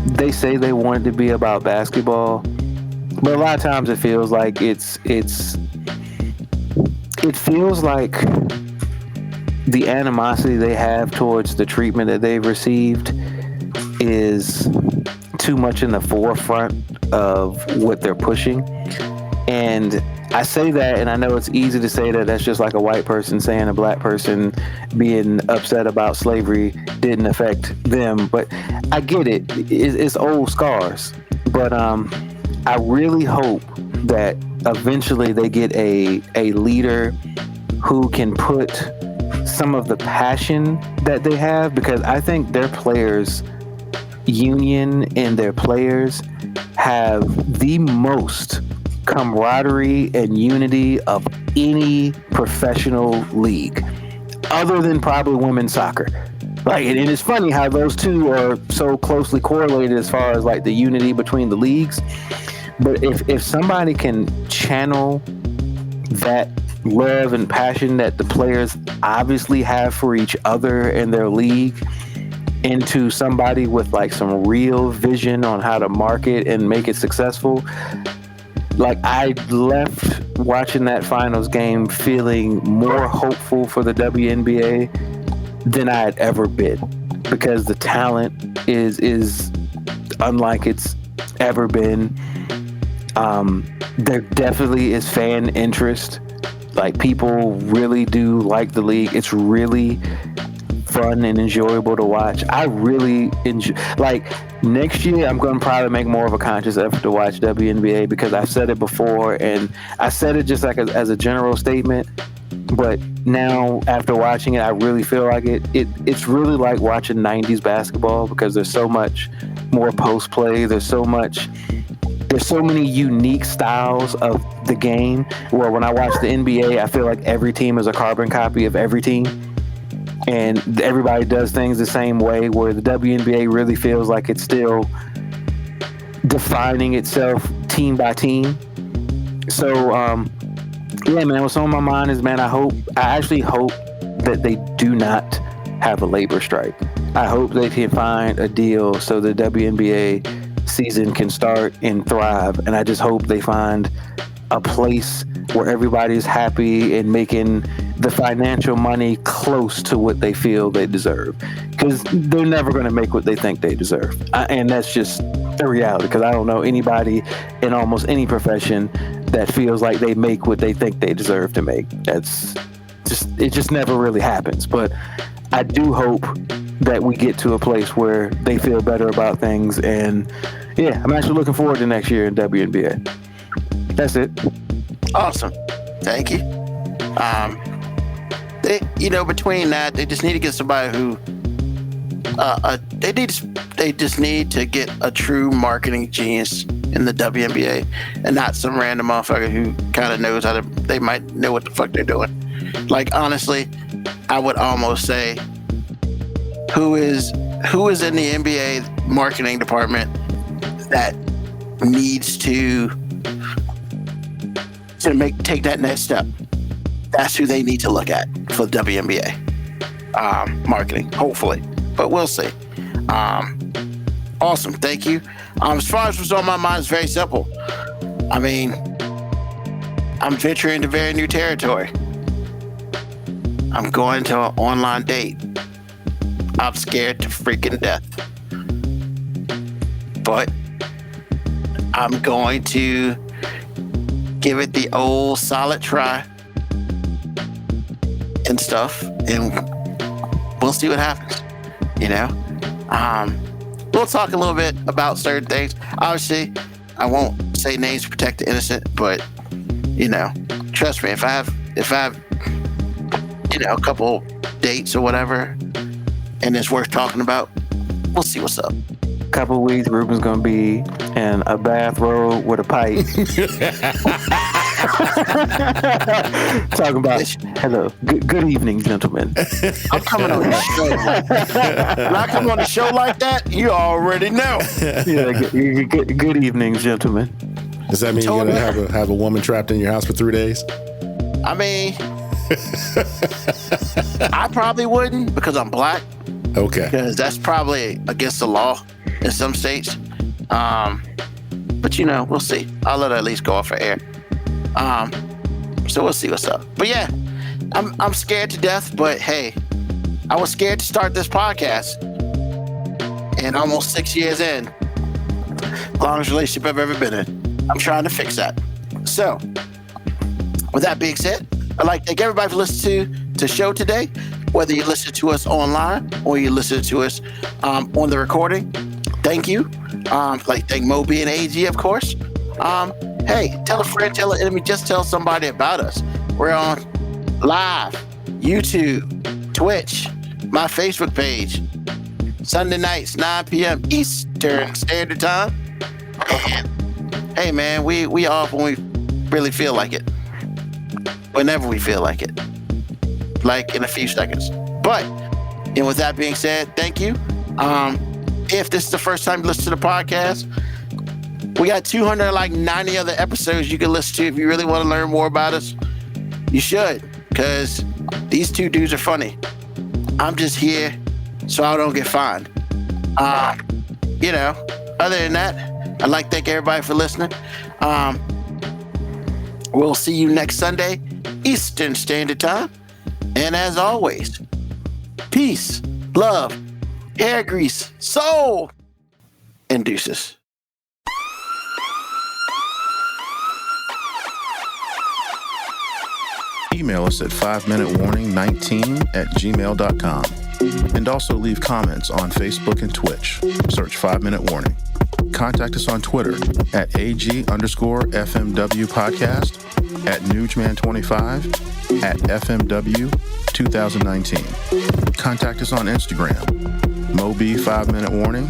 they say they want it to be about basketball, but a lot of times it feels like it feels like the animosity they have towards the treatment that they've received is too much in the forefront of what they're pushing. And I say that, and I know it's easy to say that that's just like a white person saying a black person being upset about slavery didn't affect them, but I get it. It's old scars. But I really hope that eventually they get a leader who can put some of the passion that they have, because I think their players union and their players have the most camaraderie and unity of any professional league, other than probably women's soccer. Like, and it's funny how those two are so closely correlated as far as like the unity between the leagues. But if somebody can channel that love and passion that the players obviously have for each other and their league into somebody with like some real vision on how to market and make it successful, like, I left watching that finals game feeling more hopeful for the WNBA than I had ever been, because the talent is unlike it's ever been. There definitely is fan interest. Like, people really do like the league. It's really fun and enjoyable to watch. I really enjoy, like, next year I'm going to probably make more of a conscious effort to watch WNBA, because I've said it before, and I said it just like as a general statement, but now after watching it, I really feel like it's really like watching 90s basketball, because there's so much more post play. There's so many unique styles of the game, where when I watch the NBA, I feel like every team is a carbon copy of every team, and everybody does things the same way, where the WNBA really feels like it's still defining itself team by team. So, yeah, man, what's on my mind is, man, I actually hope that they do not have a labor strike. I hope they can find a deal so the WNBA season can start and thrive. And I just hope they find a place where everybody's happy and making the financial money close to what they feel they deserve, because they're never going to make what they think they deserve. And that's just a reality, because I don't know anybody in almost any profession that feels like they make what they think they deserve to make. It just never really happens. But I do hope that we get to a place where they feel better about things. And yeah, I'm actually looking forward to next year in WNBA. That's it. Awesome. Thank you. Between that, they just need to get somebody who, they just need to get a true marketing genius in the WNBA, and not some random motherfucker who kind of knows they might know what the fuck they're doing. Like, honestly, I would almost say, who is in the NBA marketing department that needs to take that next step? That's who they need to look at for the WNBA marketing, hopefully, but we'll see. Awesome, thank you. As far as what's on my mind, it's very simple. I mean, I'm venturing into very new territory. I'm going to an online date. I'm scared to freaking death, but I'm going to give it the old solid try and stuff, and we'll see what happens. We'll talk a little bit about certain things. Obviously, I won't say names to protect the innocent, but trust me, if I have a couple dates or whatever, and it's worth talking about, we'll see what's up. Couple weeks, Ruben's gonna be in a bathrobe with a pipe, talking about, hello, good evening, gentlemen. I'm coming on the show. When I come on the show like that, you already know. Yeah, good evening, gentlemen. Does that mean you're gonna have a woman trapped in your house for 3 days? I mean, I probably wouldn't because I'm black. Okay. Because that's probably against the law in some states. But we'll see. I'll let it at least go off for air. So we'll see what's up. But yeah, I'm scared to death. But hey, I was scared to start this podcast, and almost 6 years in, longest relationship I've ever been in. I'm trying to fix that. So, with that being said, I'd like to thank everybody for listening to the show today. Whether you listen to us online or you listen to us on the recording, thank you. Thank Moby and AG, of course. Hey, tell a friend, tell an enemy, just tell somebody about us. We're on live, YouTube, Twitch, my Facebook page, Sunday nights, 9 p.m. Eastern Standard Time. And hey, man, we off when we really feel like it. Whenever we feel like it. Like in a few seconds. But, and with that being said, thank you. If this is the first time you listen to the podcast, we got 290 other episodes you can listen to if you really want to learn more about us. You should, because these two dudes are funny. I'm just here so I don't get fined. Other than that, I'd like to thank everybody for listening. We'll see you next Sunday, Eastern Standard Time. And as always, peace, love, hair grease, soul, and deuces. Email us at 5minutewarning19@gmail.com. And also leave comments on Facebook and Twitch. Search 5 Minute Warning. Contact us on Twitter at AG_FMW Podcast, at Newsman25, at FMW 2019. Contact us on Instagram, Moby 5 Minute Warning,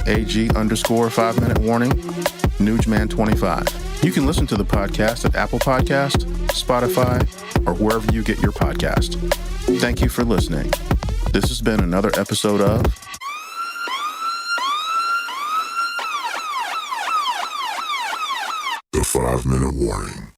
AG_5 Minute Warning, Newsman25. You can listen to the podcast at Apple Podcast, Spotify, or wherever you get your podcast. Thank you for listening. This has been another episode of The 5 Minute Warning.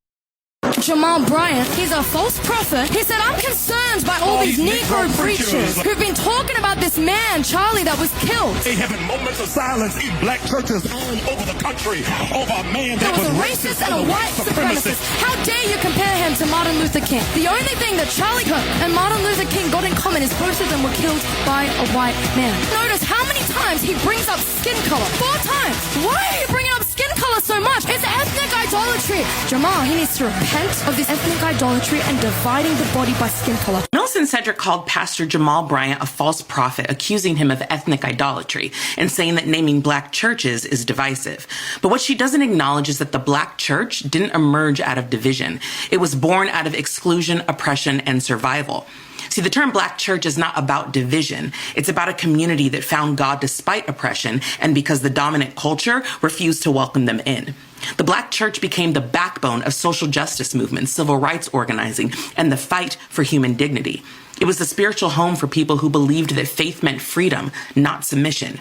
Jamal Bryant, he's a false prophet. He said, I'm concerned by all these Negro preachers who've been talking about this man, Charlie, that was killed. They having moments of silence in black churches all over the country over a man There that was a racist and a white supremacist. How dare you compare him to Martin Luther King? The only thing that Charlie Kirk and Martin Luther King got in common is both of them were killed by a white man. Notice how many times he brings up skin color. 4 times. Why are you bringing up skin color so much? It's ethnic idolatry. Jamal, he needs to repent of this ethnic idolatry and dividing the body by skin color. Nelson Cedric called Pastor Jamal Bryant a false prophet, accusing him of ethnic idolatry and saying that naming black churches is divisive. But what she doesn't acknowledge is that the black church didn't emerge out of division. It was born out of exclusion, oppression, and survival. See, the term black church is not about division. It's about a community that found God despite oppression and because the dominant culture refused to welcome them in. The black church became the backbone of social justice movements, civil rights organizing, and the fight for human dignity. It was the spiritual home for people who believed that faith meant freedom, not submission.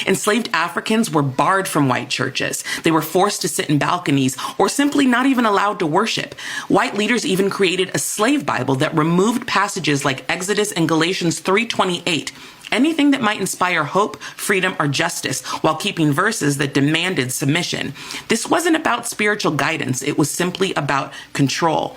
Enslaved Africans were barred from white churches. They were forced to sit in balconies or simply not even allowed to worship. White leaders even created a slave Bible that removed passages like Exodus and Galatians 3:28, anything that might inspire hope, freedom, or justice, while keeping verses that demanded submission. This wasn't about spiritual guidance. It was simply about control.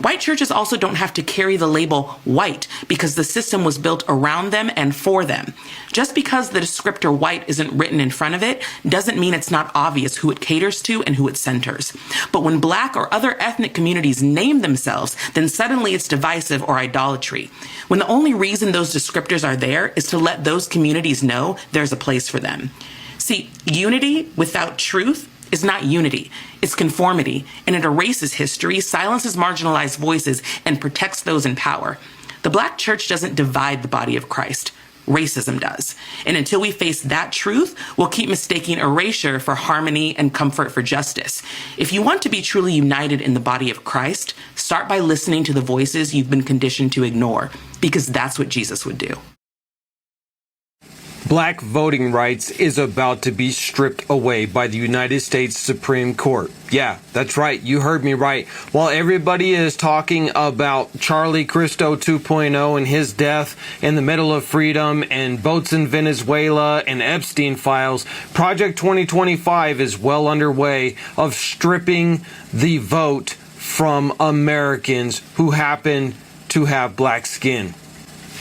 White churches also don't have to carry the label white because the system was built around them and for them. Just because the descriptor white isn't written in front of it doesn't mean it's not obvious who it caters to and who it centers. But when black or other ethnic communities name themselves, then suddenly it's divisive or idolatry. When the only reason those descriptors are there is to let those communities know there's a place for them. See, unity without truth is not unity. It's conformity, and it erases history, silences marginalized voices, and protects those in power. The black church doesn't divide the body of Christ. Racism does. And until we face that truth, we'll keep mistaking erasure for harmony and comfort for justice. If you want to be truly united in the body of Christ, start by listening to the voices you've been conditioned to ignore, because that's what Jesus would do. Black voting rights is about to be stripped away by the United States Supreme Court. Yeah, that's right. You heard me right. While everybody is talking about Charlie Cristo 2.0 and his death and the Medal of Freedom and votes in Venezuela and Epstein files, Project 2025 is well underway of stripping the vote from Americans who happen to have black skin.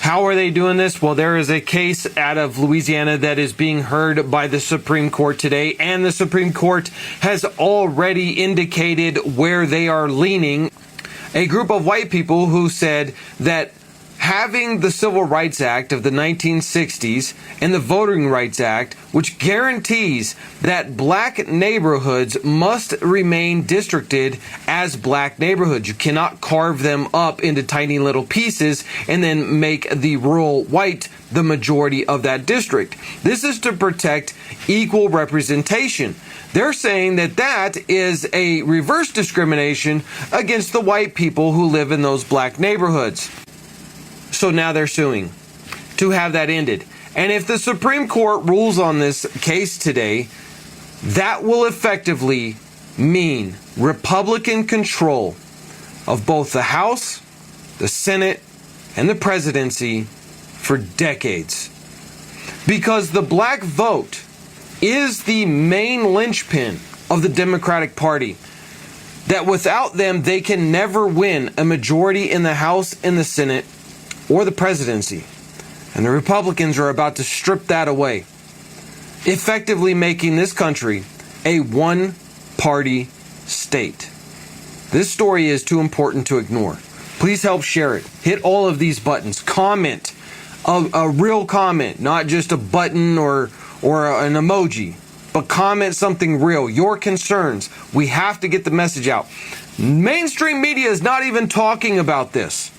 How are they doing this? Well, there is a case out of Louisiana that is being heard by the Supreme Court today, and the Supreme Court has already indicated where they are leaning. A group of white people who said that having the Civil Rights Act of the 1960s and the Voting Rights Act, which guarantees that black neighborhoods must remain districted as black neighborhoods. You cannot carve them up into tiny little pieces and then make the rural white the majority of that district. This is to protect equal representation. They're saying that that is a reverse discrimination against the white people who live in those black neighborhoods. So now they're suing to have that ended. And if the Supreme Court rules on this case today, that will effectively mean Republican control of both the House, the Senate, and the presidency for decades. Because the black vote is the main linchpin of the Democratic Party. That without them, they can never win a majority in the House and the Senate or the presidency. And the Republicans are about to strip that away, effectively making this country a one-party state. This story is too important to ignore. Please help share it. Hit all of these buttons. Comment. A real comment, not just a button or an emoji, but comment something real. Your concerns. We have to get the message out. Mainstream media is not even talking about this.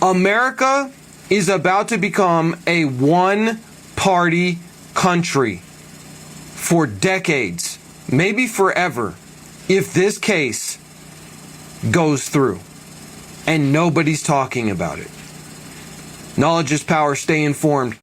America is about to become a one-party country for decades, maybe forever, if this case goes through and nobody's talking about it. Knowledge is power. Stay informed.